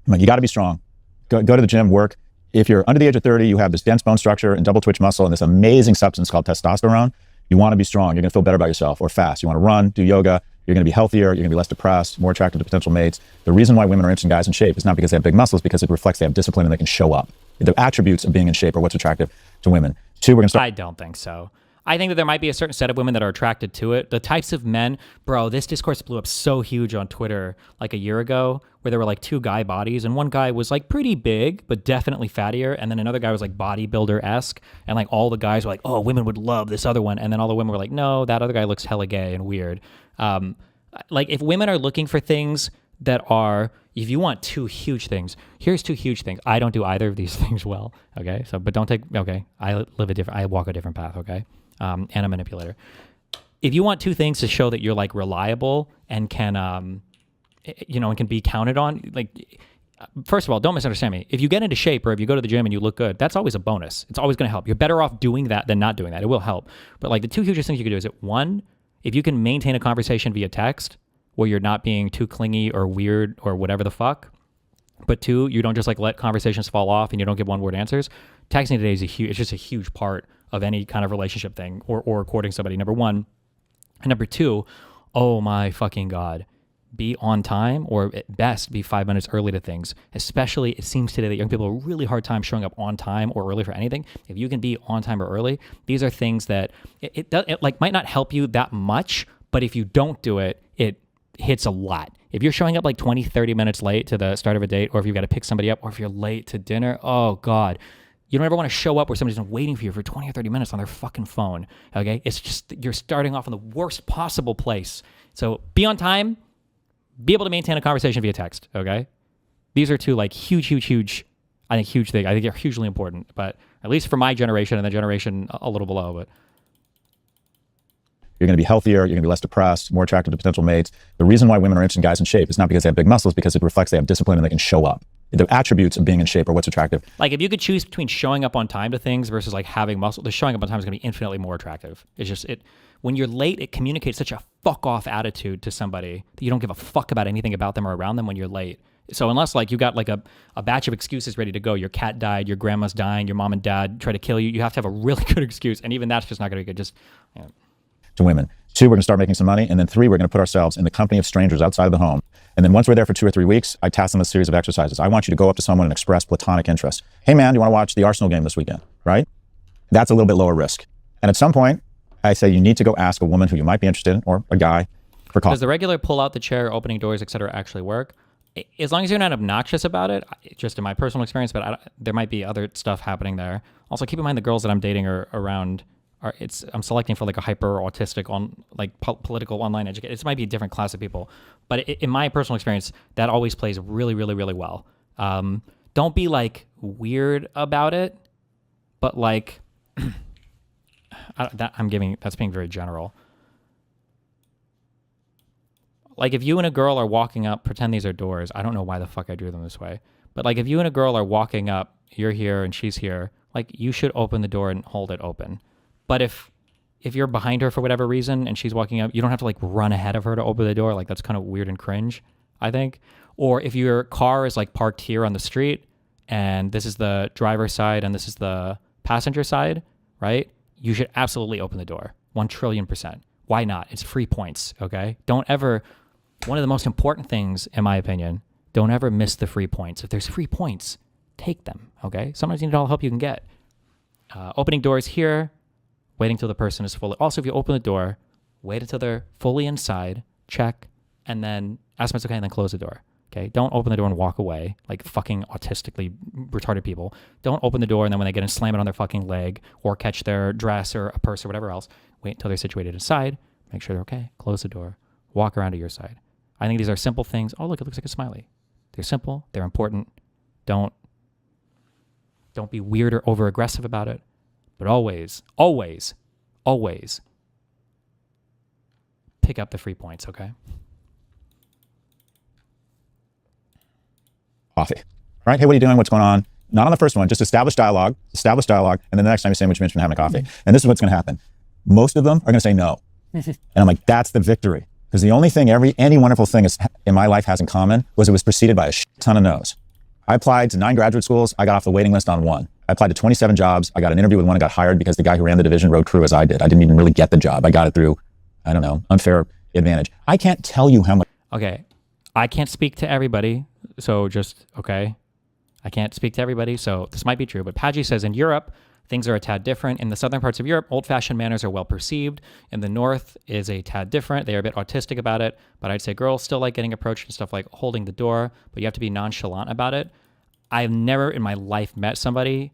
You got to be strong. Go to the gym, work. If you're under the age of 30, you have this dense bone structure and double twitch muscle and this amazing substance called testosterone. You want to be strong. You're going to feel better about yourself, or fast. You want to run, do yoga. You're going to be healthier. You're going to be less depressed, more attractive to potential mates. The reason why women are interested in guys in shape is not because they have big muscles, because it reflects they have discipline and they can show up. The attributes of being in shape are what's attractive to women. 2, we're going to start. I don't think so. I think that there might be a certain set of women that are attracted to it. The types of men, bro, this discourse blew up so huge on Twitter like a year ago, where there were like 2 guy bodies, and one guy was like pretty big, but definitely fattier. And then another guy was like bodybuilder-esque. And like all the guys were like, oh, women would love this other one. And then all the women were like, no, that other guy looks hella gay and weird. Like if women are looking for things that are if you want two huge things, here's two huge things. I don't do either of these things well. Okay. So, but don't take, okay. I walk a different path. Okay. And a manipulator. If you want two things to show that you're like reliable and can, and can be counted on, like, first of all, don't misunderstand me. If you get into shape or if you go to the gym and you look good, that's always a bonus. It's always going to help. You're better off doing that than not doing that. It will help. But like the two hugest things you can do is one, if you can maintain a conversation via text where you're not being too clingy or weird or whatever the fuck. But two, you don't just like let conversations fall off and you don't give one word answers. Texting today is it's just a huge part of any kind of relationship thing or courting somebody. Number one. And number two, oh my fucking God. Be on time, or at best be 5 minutes early to things. Especially, it seems today that young people have a really hard time showing up on time or early for anything. If you can be on time or early, these are things that it like might not help you that much, but if you don't do it, it hits a lot. If you're showing up like 20, 30 minutes late to the start of a date, or if you've got to pick somebody up, or if you're late to dinner, oh God. You don't ever want to show up where somebody's been waiting for you for 20 or 30 minutes on their fucking phone, okay? It's just, you're starting off in the worst possible place. So be on time. Be able to maintain a conversation via text, okay? These are two like huge things. I think they're hugely important, but at least for my generation and the generation a little below. But you're going to be healthier, you're going to be less depressed, more attractive to potential mates. The reason why women are interested in guys in shape is not because they have big muscles, because it reflects they have discipline and they can show up. The attributes of being in shape are what's attractive. Like if you could choose between showing up on time to things versus like having muscle, the showing up on time is going to be infinitely more attractive. It's just when you're late, it communicates such a fuck off attitude to somebody that you don't give a fuck about anything about them or around them when you're late. So unless like you got like a batch of excuses ready to go, your cat died, your grandma's dying, your mom and dad try to kill you, you have to have a really good excuse. And even that's just not going to be good. Just, to women. Two, we're going to start making some money. And then three, we're going to put ourselves in the company of strangers outside of the home. And then once we're there for 2 or 3 weeks, I task them a series of exercises. I want you to go up to someone and express platonic interest. Hey man, do you want to watch the Arsenal game this weekend? Right? That's a little bit lower risk. And at some point, I say you need to go ask a woman who you might be interested in, or a guy, for coffee. Does the regular pull out the chair, opening doors, etc. actually work? As long as you're not obnoxious about it, just in my personal experience, but there might be other stuff happening there. Also, keep in mind the girls that I'm dating are around. I'm selecting for like a hyper autistic political online education. It might be a different class of people, but in my personal experience, that always plays really, really, really well. Don't be like weird about it, but like that's being very general. Like if you and a girl are walking up, pretend these are doors. I don't know why the fuck I drew them this way, but like if you and a girl are walking up, you're here and she's here, like you should open the door and hold it open. But if you're behind her for whatever reason and she's walking up, you don't have to like run ahead of her to open the door. Like that's kind of weird and cringe, I think. Or if your car is like parked here on the street and this is the driver's side and this is the passenger side, right? You should absolutely open the door. 1,000,000,000%. Why not? It's free points, okay? One of the most important things, in my opinion, don't ever miss the free points. If there's free points, take them, okay? Sometimes you need all the help you can get. Opening doors here, waiting till the person is fully. Also, if you open the door, wait until they're fully inside, check, and then ask them if it's okay, and then close the door. Okay? Don't open the door and walk away like fucking autistically retarded people. Don't open the door and then when they get in, slam it on their fucking leg or catch their dress or a purse or whatever else. Wait until they're situated inside. Make sure they're okay. Close the door. Walk around to your side. I think these are simple things. Oh, look, it looks like a smiley. They're simple. They're important. Don't be weird or over-aggressive about it. But always pick up the free points, okay? Coffee. All right, hey, what are you doing? What's going on? Not on the first one, just establish dialogue, and then the next time you say what you mentioned having a coffee. And this is what's going to happen. Most of them are going to say no. And I'm like, that's the victory. Because the only thing any wonderful thing in my life has in common was it was preceded by a ton of no's. I applied to 9 graduate schools. I got off the waiting list on 1. I applied to 27 jobs. I got an interview with one and got hired because the guy who ran the division rode crew as I did. I didn't even really get the job. I got it through, I don't know, unfair advantage. I can't tell you how much. Okay. I can't speak to everybody. So okay. I can't speak to everybody. So this might be true. But Paji says in Europe, things are a tad different. In the southern parts of Europe, old-fashioned manners are well perceived. In the north is a tad different. They are a bit autistic about it. But I'd say girls still like getting approached and stuff like holding the door. But you have to be nonchalant about it. I've never in my life met somebody.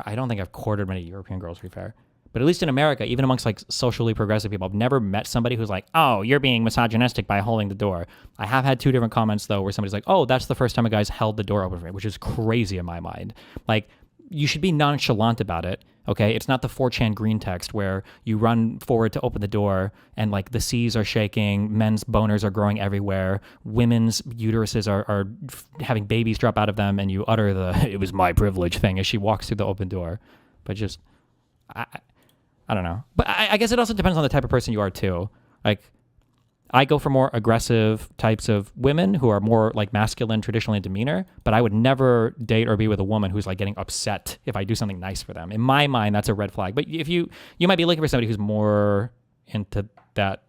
I don't think I've courted many European girls, to be fair. But at least in America, even amongst like socially progressive people, I've never met somebody who's like, oh, you're being misogynistic by holding the door. I have had 2 different comments though, where somebody's like, oh, that's the first time a guy's held the door open for me, which is crazy in my mind. Like, you should be nonchalant about it. Okay, it's not the 4chan green text where you run forward to open the door and like the seas are shaking, men's boners are growing everywhere, women's uteruses are having babies drop out of them, and you utter the "it was my privilege" thing as she walks through the open door. But just, I don't know. But I guess it also depends on the type of person you are too. Like, I go for more aggressive types of women who are more like masculine traditionally in demeanor, but I would never date or be with a woman who's like getting upset if I do something nice for them. In my mind, that's a red flag. But if you might be looking for somebody who's more into that,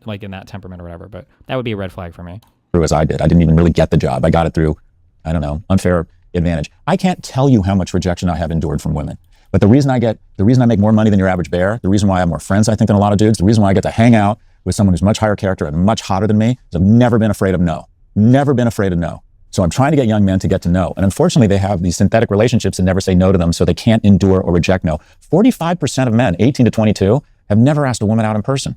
like in that temperament or whatever, but that would be a red flag for me. As I did. I didn't even really get the job. I got it through, I don't know, unfair advantage. I can't tell you how much rejection I have endured from women. But the reason I make more money than your average bear, the reason why I have more friends, I think, than a lot of dudes, the reason why I get to hang out with someone who's much higher character and much hotter than me is I've never been afraid of no. Never been afraid of no. So I'm trying to get young men to get to no. And unfortunately, they have these synthetic relationships and never say no to them, so they can't endure or reject no. 45% of men, 18 to 22, have never asked a woman out in person.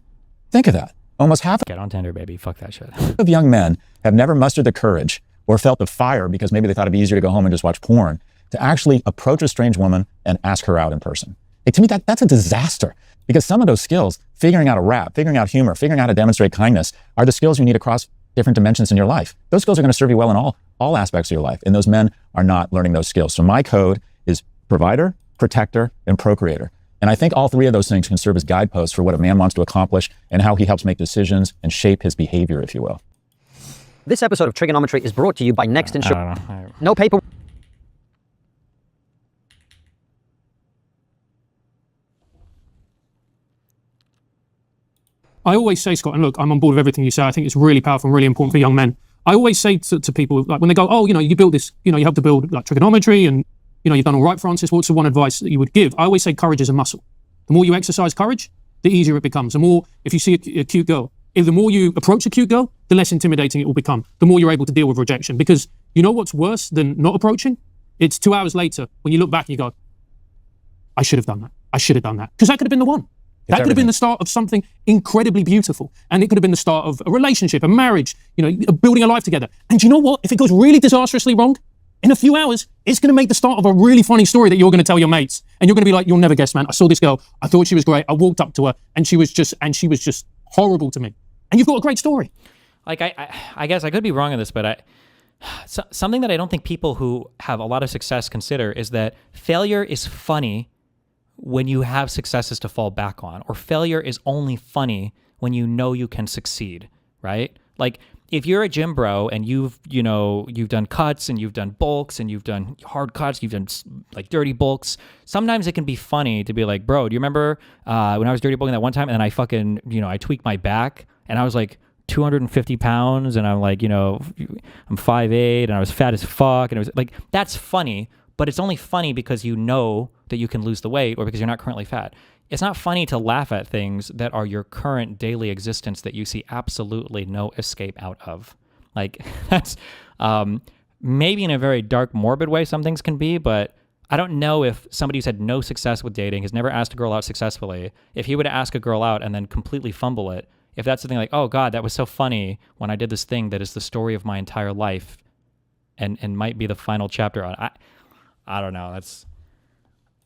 Think of that. Almost half Get on Tinder, baby. Fuck that shit. of young men have never mustered the courage or felt the fire because maybe they thought it'd be easier to go home and just watch porn to actually approach a strange woman and ask her out in person. Like, to me, that's a disaster, because some of those skills, figuring out a rap, figuring out humor, figuring out how to demonstrate kindness, are the skills you need across different dimensions in your life. Those skills are going to serve you well in all aspects of your life, and those men are not learning those skills. So my code is provider, protector, and procreator. And I think all 3 of those things can serve as guideposts for what a man wants to accomplish and how he helps make decisions and shape his behavior, if you will. This episode of Trigonometry is brought to you by Next Insurance. No paper. I always say, Scott, and look, I'm on board with everything you say. I think it's really powerful and really important for young men. I always say to people, like when they go, oh, you built this, you helped to build like trigonometry and, you've done all right, Francis. What's the one advice that you would give? I always say courage is a muscle. The more you exercise courage, the easier it becomes. The more, if you see a cute girl, the more you approach a cute girl, the less intimidating it will become. The more you're able to deal with rejection. Because you know what's worse than not approaching? It's 2 hours later when you look back and you go, I should have done that. I should have done that. Because that could have been the one. That could have been the start of something incredibly beautiful. And it could have been the start of a relationship, a marriage, building a life together. And you know what? If it goes really disastrously wrong, in a few hours, it's going to make the start of a really funny story that you're going to tell your mates. And you're going to be like, you'll never guess, man. I saw this girl. I thought she was great. I walked up to her and she was just horrible to me. And you've got a great story. Like, I guess I could be wrong on this, but something that I don't think people who have a lot of success consider is that failure is funny when you have successes to fall back on, or failure is only funny when you know you can succeed, right? Like, if you're a gym bro and you've done cuts and you've done bulks and you've done hard cuts, you've done like dirty bulks, sometimes it can be funny to be like, bro, do you remember when I was dirty bulking that one time and then I fucking, I tweaked my back and I was like 250 pounds and I'm like, I'm 5'8" and I was fat as fuck, and it was like, that's funny. But it's only funny because you know that you can lose the weight or because you're not currently fat. It's not funny to laugh at things that are your current daily existence that you see absolutely no escape out of. Like, that's maybe in a very dark, morbid way some things can be, but I don't know if somebody who's had no success with dating, has never asked a girl out successfully, if he were to ask a girl out and then completely fumble it, if that's something like, oh God, that was so funny when I did this thing that is the story of my entire life and might be the final chapter on it. I don't know.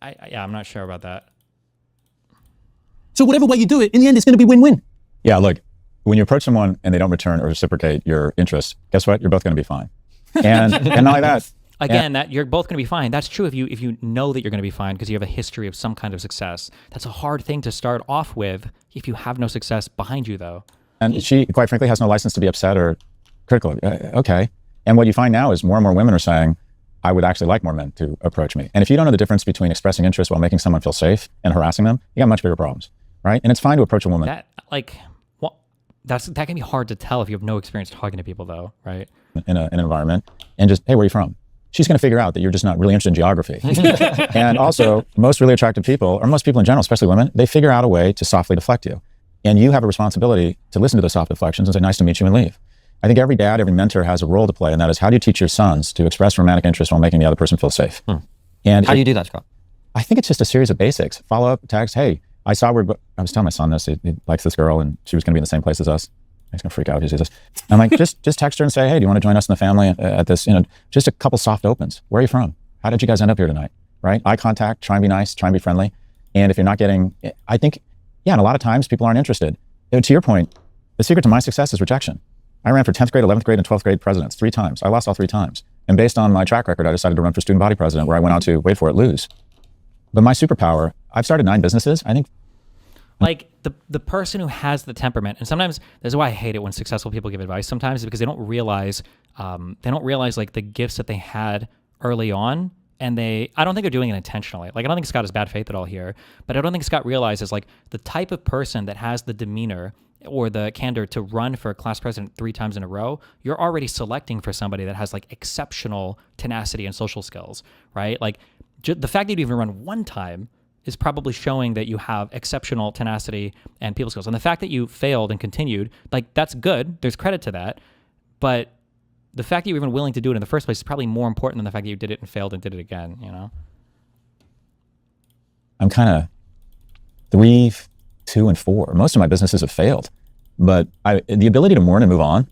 I'm not sure about that. So whatever way you do it, in the end, it's going to be win-win. Yeah, look, when you approach someone and they don't return or reciprocate your interest, guess what? You're both going to be fine. And not only that. Again, that you're both going to be fine. That's true if you know that you're going to be fine because you have a history of some kind of success. That's a hard thing to start off with if you have no success behind you, though. And she, quite frankly, has no license to be upset or critical. Okay. And what you find now is more and more women are saying, I would actually like more men to approach me. And if you don't know the difference between expressing interest while making someone feel safe and harassing them, you got much bigger problems, right? And it's fine to approach a woman. That can be hard to tell if you have no experience talking to people, though, right? In an environment, and just, hey, where are you from? She's going to figure out that you're just not really interested in geography. And also, most really attractive people, or most people in general, especially women, they figure out a way to softly deflect you. And you have a responsibility to listen to those soft deflections and say, nice to meet you, and leave. I think every dad, every mentor has a role to play, and that is, how do you teach your sons to express romantic interest while making the other person feel safe? And how do you do that, Scott? I think it's just a series of basics. Follow up, text, hey, I saw where, I was telling my son this, he likes this girl and she was going to be in the same place as us. He's going to freak out if he sees this. I'm like, just text her and say, hey, do you want to join us in the family at this, just a couple soft opens. Where are you from? How did you guys end up here tonight? Right? Eye contact, try and be nice, try and be friendly. And if you're not getting, I think, and a lot of times people aren't interested. To your point, the secret to my success is rejection. I ran for 10th grade, 11th grade, and 12th grade presidents 3 times. I lost all 3 times. And based on my track record, I decided to run for student body president, where I went out to, wait for it, lose. But my superpower, I've started 9 businesses. I think like the person who has the temperament, and sometimes this is why I hate it when successful people give advice sometimes, is because they don't realize like the gifts that they had early on, and I don't think they're doing it intentionally. Like, I don't think Scott has bad faith at all here, but I don't think Scott realizes like the type of person that has the demeanor or the candor to run for class president 3 times in a row, you're already selecting for somebody that has like exceptional tenacity and social skills, right? Like the fact that you even run 1 time is probably showing that you have exceptional tenacity and people skills. And the fact that you failed and continued, like, that's good. There's credit to that. But the fact that you were even willing to do it in the first place is probably more important than the fact that you did it and failed and did it again, I'm kind of 3, 2, and 4. Most of my businesses have failed. But the ability to mourn and move on.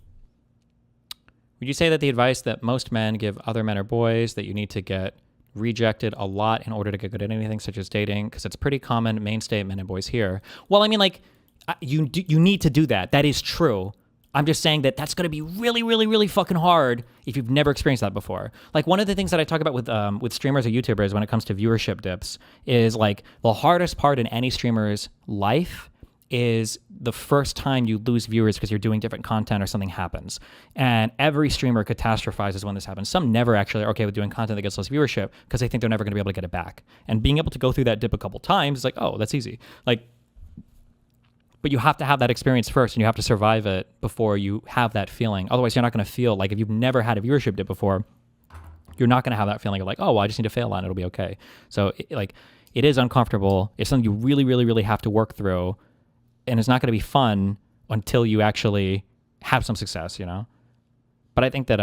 Would you say that the advice that most men give other men or boys, that you need to get rejected a lot in order to get good at anything, such as dating, because it's pretty common mainstay men and boys here? Well, I mean, like, you need to do that. That is true. I'm just saying that that's going to be really, really, really fucking hard if you've never experienced that before. Like, one of the things that I talk about with streamers or YouTubers when it comes to viewership dips is like the hardest part in any streamer's life is the first time you lose viewers because you're doing different content or something happens. And every streamer catastrophizes when this happens. Some never actually are okay with doing content that gets less viewership because they think they're never going to be able to get it back. And being able to go through that dip a couple times is like, oh, that's easy. Like, but you have to have that experience first, and you have to survive it before you have that feeling. Otherwise, you're not going to feel like, if you've never had a viewership dip before, you're not going to have that feeling of like, oh, well, I just need to fail on it, it'll be okay. So it is uncomfortable. It's something you really, really, really have to work through. And it's not going to be fun until you actually have some success, But I think that,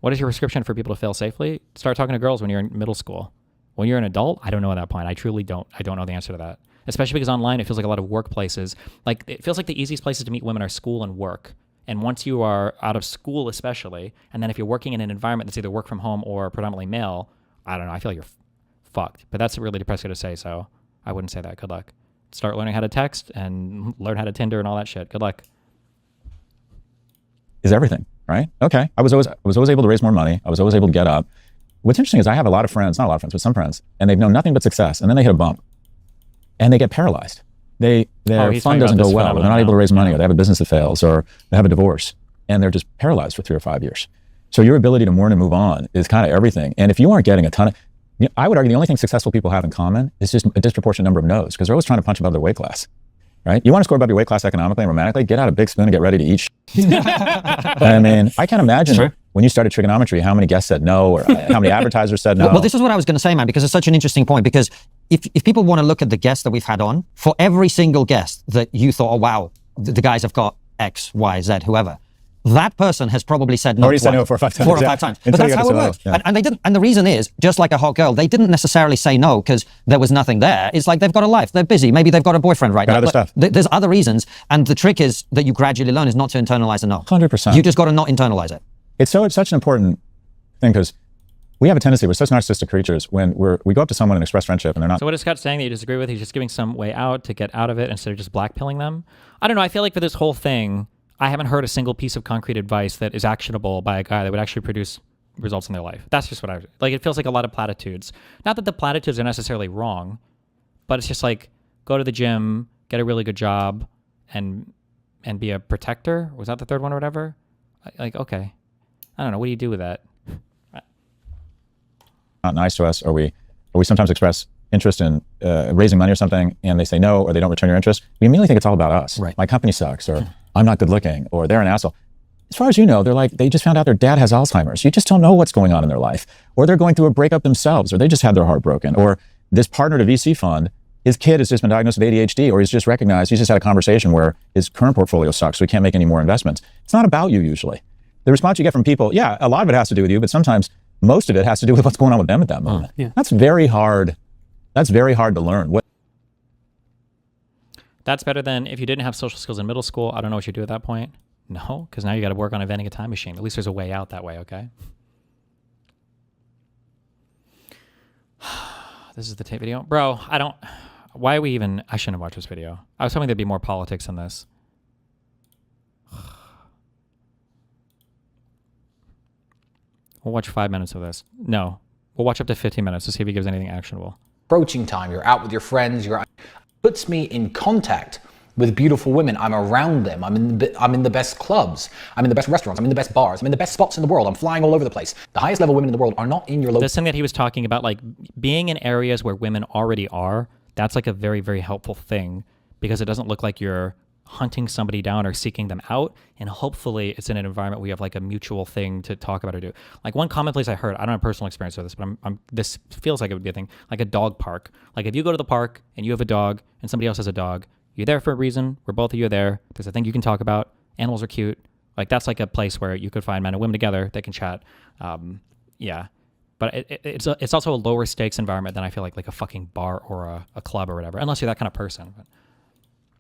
what is your prescription for people to fail safely? Start talking to girls when you're in middle school. When you're an adult, I don't know at that point. I truly don't. I don't know the answer to that. Especially because online, it feels like a lot of workplaces. Like, it feels like the easiest places to meet women are school and work. And once you are out of school, especially, and then if you're working in an environment that's either work from home or predominantly male, I don't know. I feel like you're fucked. But that's really depressing to say, so I wouldn't say that. Good luck. Start learning how to text and learn how to Tinder and all that shit. Good luck. Is everything, right? Okay. I was always able to raise more money. I was always able to get up. What's interesting is I have a lot of friends, not a lot of friends, but some friends, and they've known nothing but success, and then they hit a bump, and they get paralyzed. Their fund doesn't go well. They're not able to raise money, or they have a business that fails, or they have a divorce, and they're just paralyzed for 3 or 5 years. So your ability to mourn and move on is kind of everything. And if you aren't getting a ton of, I would argue the only thing successful people have in common is just a disproportionate number of no's, because they're always trying to punch above their weight class, right? You want to score above your weight class economically and romantically, get out a big spoon and get ready to eat. I mean, I can't imagine when you started trigonometry, how many guests said no, or how many advertisers said no. Well, this is what I was going to say, man, because it's such an interesting point, because if people want to look at the guests that we've had on, for every single guest that you thought, oh, wow, the guys have got X, Y, Z, whoever, that person has probably said no. Already said no 4 or 5 times. 4 or 5 times. But that's how it works. Yeah. And they didn't. And the reason is, just like a hot girl, they didn't necessarily say no because there was nothing there. It's like they've got a life. They're busy. Maybe they've got a boyfriend right now. Other stuff. There's other reasons. And the trick is that you gradually learn is not to internalize a no. 100%. You just got to not internalize it. It's such an important thing, because we have a tendency, we're such narcissistic creatures, when we go up to someone and express friendship and they're not. So what is Scott saying that you disagree with? He's just giving some way out to get out of it instead of just blackpilling them? I don't know. I feel like for this whole thing, I haven't heard a single piece of concrete advice that is actionable by a guy that would actually produce results in their life. That's just what it feels like a lot of platitudes. Not that the platitudes are necessarily wrong, but it's just like, go to the gym, get a really good job, and be a protector. Was that the third one or whatever? Like, okay. I don't know. What do you do with that? Not nice to us, or we sometimes express interest in raising money or something, and they say no, or they don't return your interest. We immediately think it's all about us. Right. My company sucks, or I'm not good looking, or they're an asshole. As far as you know, they just found out their dad has Alzheimer's. You just don't know what's going on in their life. Or they're going through a breakup themselves, or they just had their heart broken. Or this partner to VC fund, his kid has just been diagnosed with ADHD, or he's just had a conversation where his current portfolio sucks, so he can't make any more investments. It's not about you usually. The response you get from people, yeah, a lot of it has to do with you, but sometimes most of it has to do with what's going on with them at that moment. Yeah. That's very hard. That's very hard to learn. That's better than if you didn't have social skills in middle school. I don't know what you do at that point. No, because now you got to work on inventing a time machine. At least there's a way out that way, okay? This is the tape video. Bro, why are we even, I shouldn't have watched this video. I was hoping there'd be more politics in this. We'll watch 5 minutes of this. No, we'll watch up to 15 minutes to see if he gives anything actionable. Approaching time, you're out with your friends, puts me in contact with beautiful women. I'm around them. I'm in the best clubs. I'm in the best restaurants. I'm in the best bars. I'm in the best spots in the world. I'm flying all over the place. The highest level women in the world are not in your local. This thing that he was talking about, like being in areas where women already are, that's like a very, very helpful thing because it doesn't look like you're hunting somebody down or seeking them out. And hopefully it's in an environment where you have like a mutual thing to talk about or do. Like one commonplace I heard, I don't have personal experience with this, but this feels like it would be a thing, like a dog park. Like if you go to the park and you have a dog and somebody else has a dog, you're there for a reason, where both of you are there. There's a thing you can talk about. Animals are cute. Like that's like a place where you could find men and women together. They can chat. Yeah. But it's also a lower stakes environment than I feel like a fucking bar or a club or whatever, unless you're that kind of person. But.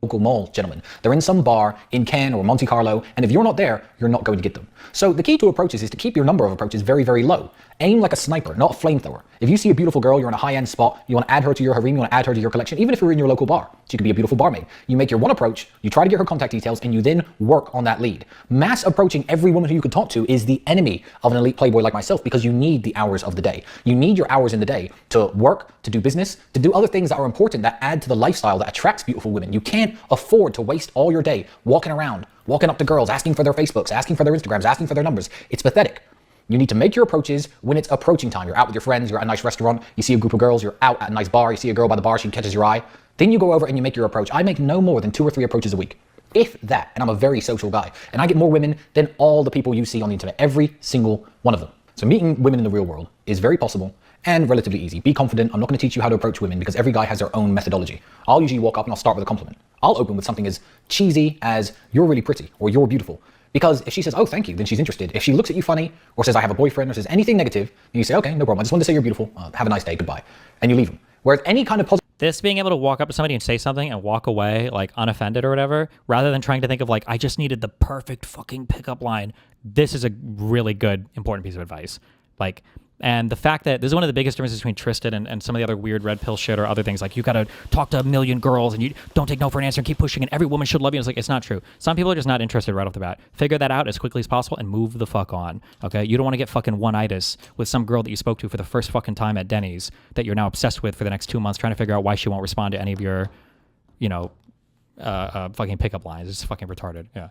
Local mall, gentlemen. They're in some bar in Cannes or Monte Carlo, and if you're not there, you're not going to get them. So the key to approaches is to keep your number of approaches very, very low. Aim like a sniper, not a flamethrower. If you see a beautiful girl, you're in a high-end spot, you want to add her to your harem, you want to add her to your collection, even if you're in your local bar. She could be a beautiful barmaid. You make your one approach, you try to get her contact details, and you then work on that lead. Mass approaching every woman who you could talk to is the enemy of an elite playboy like myself because you need the hours of the day. You need your hours in the day to work, to do business, to do other things that are important, that add to the lifestyle that attracts beautiful women. You can't afford to waste all your day walking around, walking up to girls, asking for their Facebooks, asking for their Instagrams, asking for their numbers. It's pathetic. You need to make your approaches when it's approaching time. You're out with your friends, you're at a nice restaurant, you see a group of girls, you're out at a nice bar, you see a girl by the bar, she catches your eye. Then you go over and you make your approach. I make no more than 2 or 3 approaches a week. If that, and I'm a very social guy. And I get more women than all the people you see on the internet, every single one of them. So meeting women in the real world is very possible and relatively easy. Be confident. I'm not going to teach you how to approach women because every guy has their own methodology. I'll usually walk up and I'll start with a compliment. I'll open with something as cheesy as you're really pretty or you're beautiful. Because if she says, oh, thank you, then she's interested. If she looks at you funny or says, I have a boyfriend or says anything negative, and you say, okay, no problem. I just wanted to say you're beautiful. Have a nice day. Goodbye. And you leave them. Whereas any kind of positive. This being able to walk up to somebody and say something and walk away like unoffended or whatever, rather than trying to think of like, I just needed the perfect fucking pickup line. This is a really good, important piece of advice. Like, and the fact that this is one of the biggest differences between Tristan and some of the other weird red pill shit or other things. Like you got to talk to a million girls and you don't take no for an answer and keep pushing and every woman should love you. It's like, it's not true. Some people are just not interested right off the bat. Figure that out as quickly as possible and move the fuck on. Okay. You don't want to get fucking one-itis with some girl that you spoke to for the first fucking time at Denny's that you're now obsessed with for the next 2 months trying to figure out why she won't respond to any of your, fucking pickup lines. It's fucking retarded. Yeah.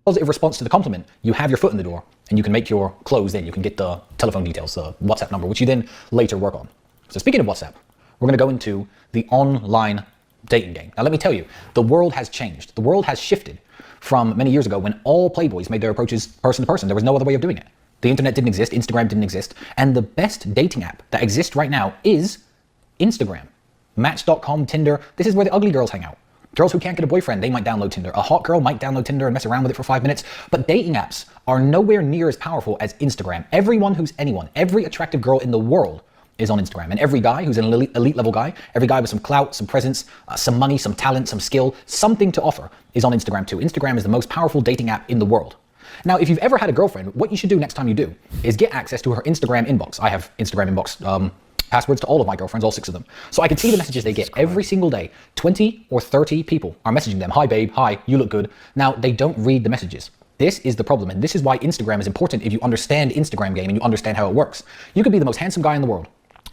Positive response to the compliment, you have your foot in the door and you can make your close in. You can get the telephone details, the WhatsApp number, which you then later work on. So speaking of WhatsApp, we're going to go into the online dating game. Now let me tell you, the world has changed. The world has shifted from many years ago when all playboys made their approaches person to person. There was no other way of doing it. The internet didn't exist, Instagram didn't exist, and the best dating app that exists right now is Instagram. Match.com, Tinder, this is where the ugly girls hang out. Girls who can't get a boyfriend, they might download Tinder. A hot girl might download Tinder and mess around with it for 5 minutes. But dating apps are nowhere near as powerful as Instagram. Everyone who's anyone, every attractive girl in the world is on Instagram. And every guy who's an elite level guy, every guy with some clout, some presence, some money, some talent, some skill, something to offer is on Instagram too. Instagram is the most powerful dating app in the world. Now, if you've ever had a girlfriend, what you should do next time you do is get access to her Instagram inbox. I have Instagram inbox passwords to all of my girlfriends, all 6 of them. So I can see the messages they get every single day. 20 or 30 people are messaging them. Hi, babe. Hi, you look good. Now, they don't read the messages. This is the problem. And this is why Instagram is important if you understand Instagram game and you understand how it works. You could be the most handsome guy in the world.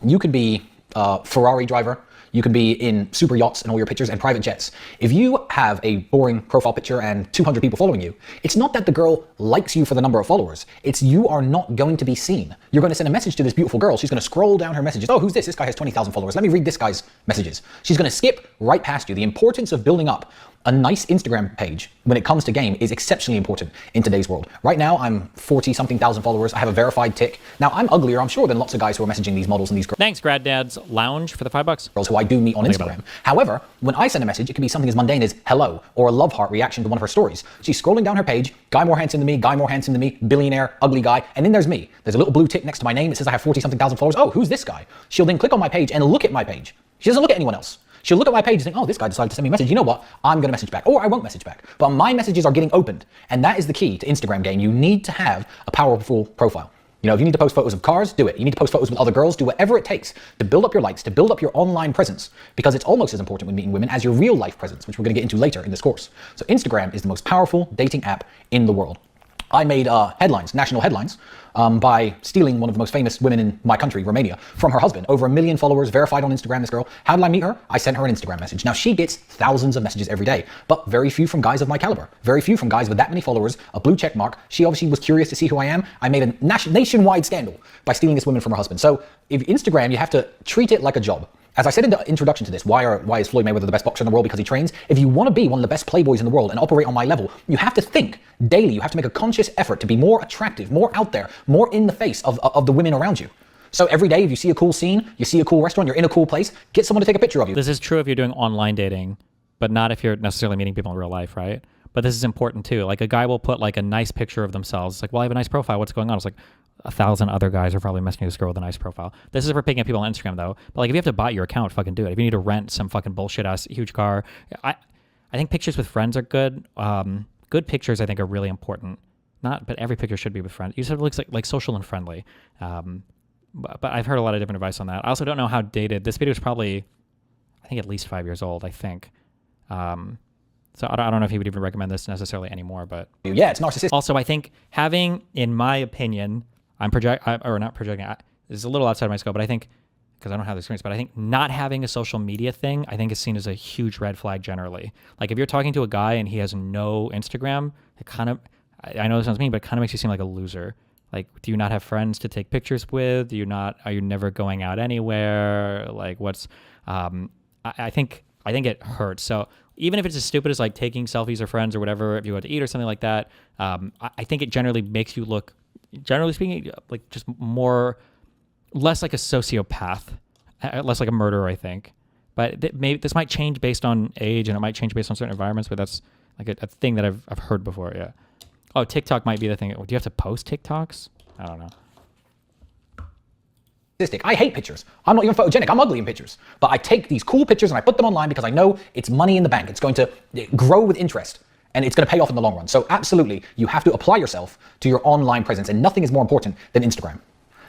You could be a Ferrari driver. You could be in super yachts and all your pictures and private jets. If you have a boring profile picture and 200 people following you, it's not that the girl likes you for the number of followers. It's you are not going to be seen. You're going to send a message to this beautiful girl. She's going to scroll down her messages. Oh, who's this? This guy has 20,000 followers. Let me read this guy's messages. She's going to skip right past you. The importance of building up a nice Instagram page when it comes to game is exceptionally important in today's world. Right now, I'm 40-something thousand followers. I have a verified tick. Now, I'm uglier, I'm sure, than lots of guys who are messaging these models and these girls. Thanks, Grad Dad's Lounge for the $5. Girls who I do meet on Instagram. However, when I send a message, it can be something as mundane as hello or a love heart reaction to one of her stories. She's scrolling down her page, guy more handsome than me, guy more handsome than me, billionaire, ugly guy, and then there's me. There's a little blue tick next to my name. It says I have 40-something thousand followers. Oh, who's this guy? She'll then click on my page and look at my page. She doesn't look at anyone else. She'll look at my page and think, oh, this guy decided to send me a message. You know what? I'm going to message back. Or I won't message back. But my messages are getting opened. And that is the key to Instagram game. You need to have a powerful profile. You know, if you need to post photos of cars, do it. You need to post photos with other girls, do whatever it takes to build up your likes, to build up your online presence, because it's almost as important when meeting women as your real life presence, which we're going to get into later in this course. So Instagram is the most powerful dating app in the world. I made headlines, national headlines, by stealing one of the most famous women in my country, Romania, from her husband. Over 1 million followers, verified on Instagram, this girl. How did I meet her? I sent her an Instagram message. Now, she gets thousands of messages every day, but very few from guys of my caliber. Very few from guys with that many followers, a blue check mark. She obviously was curious to see who I am. I made a nationwide scandal by stealing this woman from her husband. So, if Instagram, you have to treat it like a job. As I said in the introduction to this, why is Floyd Mayweather the best boxer in the world? Because he trains. If you want to be one of the best playboys in the world and operate on my level, you have to think daily. You have to make a conscious effort to be more attractive, more out there, more in the face of the women around you. So every day, if you see a cool scene, you see a cool restaurant, you're in a cool place, get someone to take a picture of you. This is true if you're doing online dating, but not if you're necessarily meeting people in real life, right? But this is important too. Like a guy will put like a nice picture of themselves. It's like, well, I have a nice profile. What's going on? It's like 1,000 other guys are probably messaging this girl with a nice profile. This is for picking up people on Instagram though. But like if you have to buy your account, fucking do it. If you need to rent some fucking bullshit ass huge car, I think pictures with friends are good. Good pictures I think are really important. But every picture should be with friends. You said it looks like social and friendly. But I've heard a lot of different advice on that. I also don't know how dated. This video is probably, I think at least 5 years old, I think. So I don't know if he would even recommend this necessarily anymore, but yeah, it's narcissistic. Also, I think having, in my opinion, this is a little outside my scope, but I think, because I don't have the experience, but I think not having a social media thing, I think is seen as a huge red flag generally. Like if you're talking to a guy and he has no Instagram, it kind of, I know this sounds mean, but it kind of makes you seem like a loser. Like, do you not have friends to take pictures with? Are you never going out anywhere? Like I think it hurts. So even if it's as stupid as like taking selfies or friends or whatever, if you go to eat or something like that, I think it generally makes you look, generally speaking, like just less like a sociopath, less like a murderer, I think. But this might change based on age and it might change based on certain environments, but that's like a thing that I've heard before, yeah. Oh, TikTok might be the thing. Do you have to post TikToks? I don't know. I hate pictures. I'm not even photogenic. I'm ugly in pictures. But I take these cool pictures and I put them online because I know it's money in the bank. It's going to grow with interest and it's going to pay off in the long run. So absolutely, you have to apply yourself to your online presence, and nothing is more important than Instagram.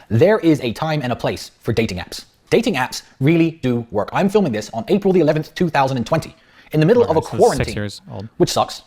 There is a time and a place for dating apps. Dating apps really do work. I'm filming this on April the 11th, 2020, in the middle of a quarantine, 6 years old. Which sucks.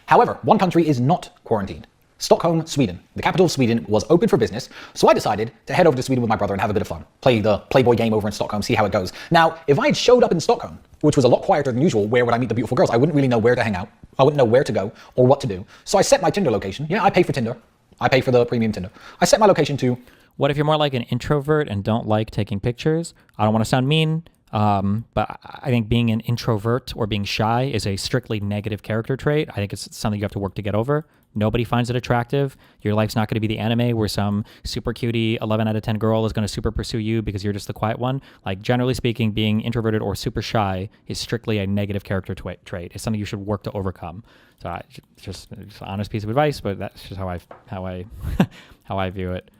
However, one country is not quarantined. Stockholm, Sweden. The capital of Sweden was open for business, so I decided to head over to Sweden with my brother and have a bit of fun. Play the Playboy game over in Stockholm, see how it goes. Now, if I had showed up in Stockholm, which was a lot quieter than usual, where would I meet the beautiful girls? I wouldn't really know where to hang out. I wouldn't know where to go or what to do. So I set my Tinder location. Yeah, I pay for Tinder. I pay for the premium Tinder. I set my location to... What if you're more like an introvert and don't like taking pictures? I don't want to sound mean, but I think being an introvert or being shy is a strictly negative character trait. I think it's something you have to work to get over. Nobody finds it attractive. Your life's not going to be the anime where some super cutie 11 out of 10 girl is going to super pursue you because you're just the quiet one. Like, generally speaking, being introverted or super shy is strictly a negative character trait. It's something you should work to overcome. So just an honest piece of advice, but that's just how I view it.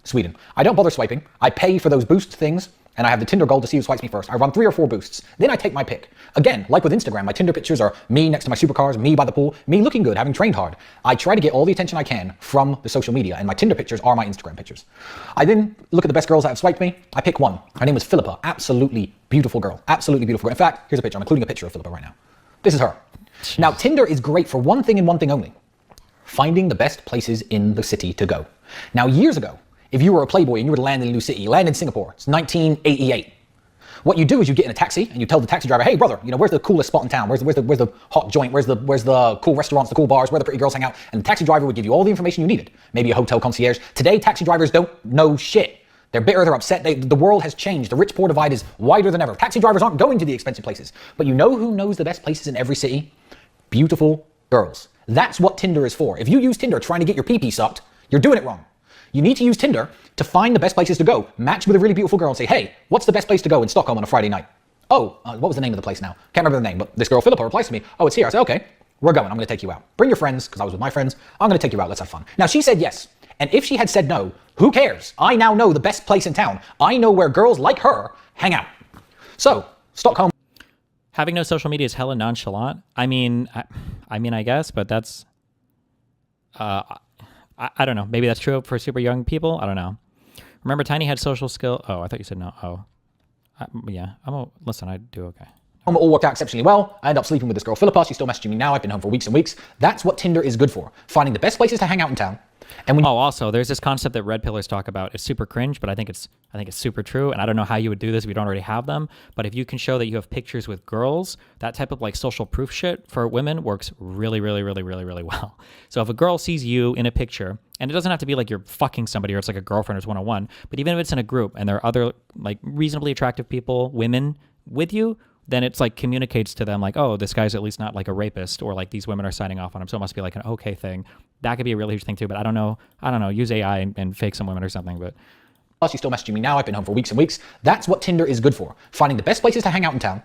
Sweden. I don't bother swiping. I pay for those boost things, and I have the Tinder goal to see who swipes me first. I run 3 or 4 boosts. Then I take my pick. Again, like with Instagram, my Tinder pictures are me next to my supercars, me by the pool, me looking good, having trained hard. I try to get all the attention I can from the social media, and my Tinder pictures are my Instagram pictures. I then look at the best girls that have swiped me. I pick one. Her name was Philippa. Absolutely beautiful girl. Absolutely beautiful girl. In fact, here's a picture. I'm including a picture of Philippa right now. This is her. Now, Tinder is great for one thing and one thing only. Finding the best places in the city to go. Now, years ago, if you were a playboy and you were to land in a new city, you land in Singapore, it's 1988. What you do is you get in a taxi and you tell the taxi driver, hey brother, where's the coolest spot in town? Where's the hot joint? Where's the cool restaurants, the cool bars, where the pretty girls hang out? And the taxi driver would give you all the information you needed. Maybe a hotel concierge. Today, taxi drivers don't know shit. They're bitter, they're upset. The world has changed. The rich-poor divide is wider than ever. Taxi drivers aren't going to the expensive places. But you know who knows the best places in every city? Beautiful girls. That's what Tinder is for. If you use Tinder trying to get your pee-pee sucked, you're doing it wrong. You need to use Tinder to find the best places to go. Match with a really beautiful girl and say, hey, what's the best place to go in Stockholm on a Friday night? Oh, what was the name of the place now? Can't remember the name, but this girl, Philippa, replies to me, oh, it's here. I say, okay, we're going. I'm going to take you out. Bring your friends, because I was with my friends. I'm going to take you out. Let's have fun. Now, she said yes. And if she had said no, who cares? I now know the best place in town. I know where girls like her hang out. So, Stockholm. Having no social media is hella nonchalant. I mean, I guess, but that's, I don't know. Maybe that's true for super young people. I don't know. Remember, Tiny had social skill. Oh, I thought you said no. Oh, yeah. Listen, I do okay. All worked out exceptionally well. I ended up sleeping with this girl, Philippa. She's still messaging me now. I've been home for weeks and weeks. That's what Tinder is good for. Finding the best places to hang out in town. And when also, there's this concept that red pillars talk about. It's super cringe, but I think it's super true. And I don't know how you would do this if you don't already have them. But if you can show that you have pictures with girls, that type of like social proof shit for women works really, really, really, really, really well. So if a girl sees you in a picture, and it doesn't have to be like you're fucking somebody or it's like a girlfriend or it's one-on-one, but even if it's in a group and there are other like reasonably attractive people, women with you, then it's like communicates to them like, oh, this guy's at least not like a rapist, or like these women are signing off on him, so it must be like an okay thing. That could be a really huge thing too, but I don't know, use AI and fake some women or something, but. She's still messaging me now. I've been home for weeks and weeks. That's what Tinder is good for. Finding the best places to hang out in town.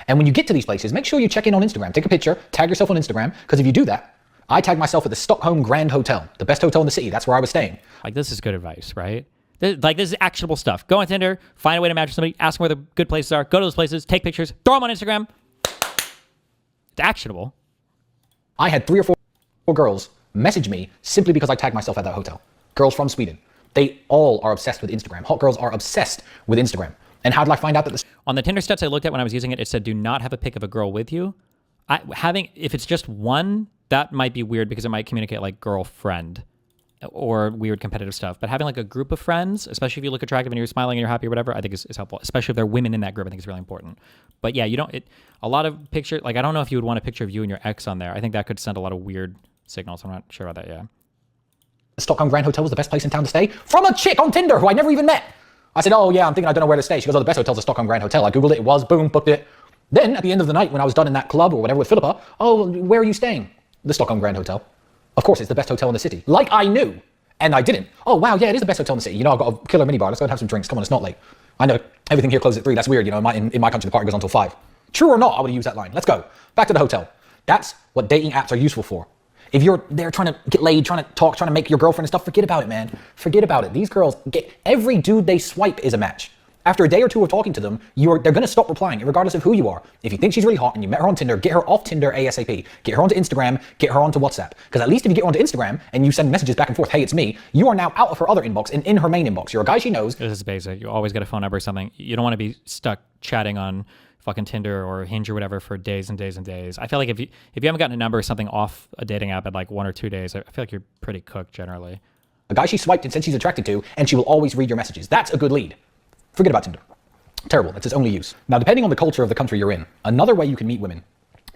And when you get to these places, make sure you check in on Instagram. Take a picture, tag yourself on Instagram, because if you do that, I tagged myself at the Stockholm Grand Hotel, the best hotel in the city. That's where I was staying. Like, this is good advice, right? This is actionable stuff. Go on Tinder, find a way to match with somebody, ask them where the good places are, go to those places, take pictures, throw them on Instagram. It's actionable. I had 3 or 4 girls message me simply because I tagged myself at that hotel. Girls from Sweden. They all are obsessed with Instagram. Hot girls are obsessed with Instagram. And how did I find out that this? On the Tinder stats I looked at when I was using it, it said do not have a pic of a girl with you. If it's just one, that might be weird because it might communicate like girlfriend or weird competitive stuff. But having like a group of friends, especially if you look attractive and you're smiling and you're happy or whatever, I think is helpful. Especially if there are women in that group, I think it's really important. But yeah, a lot of picture, like I don't know if you would want a picture of you and your ex on there. I think that could send a lot of weird signals. I'm not sure about that yet. The Stockholm Grand Hotel was the best place in town to stay from a chick on Tinder who I never even met. I said, oh yeah, I'm thinking I don't know where to stay. She goes, oh, the best hotel's the Stockholm Grand Hotel. I Googled it, it was, boom, booked it. Then at the end of the night when I was done in that club or whatever with Philippa, oh, where are you staying? The Stockholm Grand Hotel. Of course, it's the best hotel in the city. Like I knew, and I didn't. Oh wow, yeah, it is the best hotel in the city. You know, I've got a killer minibar. Let's go and have some drinks. Come on, it's not late. I know everything here closes at 3. That's weird. You know, in my country, the party goes on until 5. True or not, I would have used that line. Let's go. Back to the hotel. That's what dating apps are useful for. If you're there trying to get laid, trying to talk, trying to make your girlfriend and stuff, forget about it, man. Forget about it. These girls, every dude they swipe is a match. After a day or two of talking to them, they're going to stop replying, regardless of who you are. If you think she's really hot and you met her on Tinder, get her off Tinder ASAP. Get her onto Instagram, get her onto WhatsApp. Because at least if you get her onto Instagram and you send messages back and forth, hey, it's me, you are now out of her other inbox and in her main inbox. You're a guy she knows. This is basic. You always get a phone number or something. You don't want to be stuck chatting on fucking Tinder or Hinge or whatever for days and days and days. I feel like if you haven't gotten a number or something off a dating app at like 1 or 2 days, I feel like you're pretty cooked generally. A guy she swiped and said she's attracted to, and she will always read your messages. That's a good lead. Forget about Tinder. Terrible. That's its only use. Now, depending on the culture of the country you're in, another way you can meet women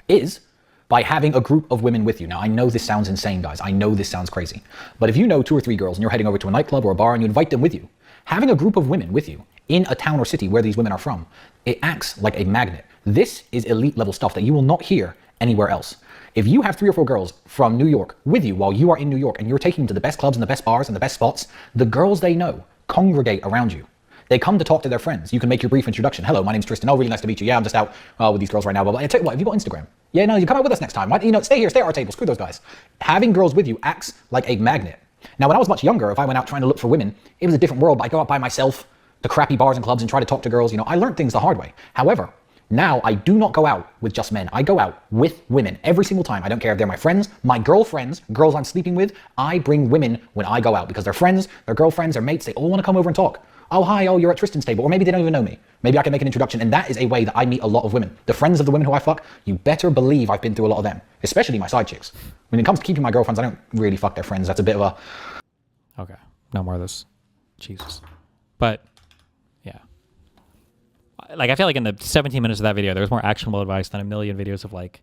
is by having a group of women with you. Now, I know this sounds insane, guys. I know this sounds crazy. But if you know 2 or 3 girls and you're heading over to a nightclub or a bar and you invite them with you, having a group of women with you in a town or city where these women are from, it acts like a magnet. This is elite level stuff that you will not hear anywhere else. If you have 3 or 4 girls from New York with you while you are in New York and you're taking them to the best clubs and the best bars and the best spots, the girls they know congregate around you. They come to talk to their friends. You can make your brief introduction. Hello, my name's Tristan. Oh, really nice to meet you. Yeah, I'm just out with these girls right now. But I tell you what, have you got Instagram? Yeah, no, you come out with us next time. Why, stay here, stay at our table. Screw those guys. Having girls with you acts like a magnet. Now, when I was much younger, if I went out trying to look for women, it was a different world. I go out by myself to crappy bars and clubs and try to talk to girls. I learned things the hard way. However, now I do not go out with just men. I go out with women every single time. I don't care if they're my friends, my girlfriends, girls I'm sleeping with. I bring women when I go out because they're friends, they're girlfriends, they're mates. They all want to come over and talk. Oh, hi, oh, you're at Tristan's table. Or maybe they don't even know me. Maybe I can make an introduction. And that is a way that I meet a lot of women. The friends of the women who I fuck, you better believe I've been through a lot of them, especially my side chicks. When it comes to keeping my girlfriends, I don't really fuck their friends. That's a bit of a... Okay, no more of this. Jesus. But, yeah. Like, I feel like in the 17 minutes of that video, there was more actionable advice than a million videos of, like,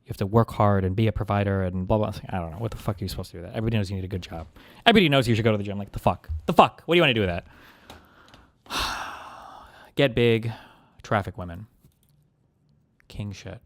you have to work hard and be a provider and blah, blah. I don't know. What the fuck are you supposed to do with that? Everybody knows you need a good job. Everybody knows you should go to the gym. Like, the fuck? The fuck? What do you want to do with that? Get big, traffic women. King shit.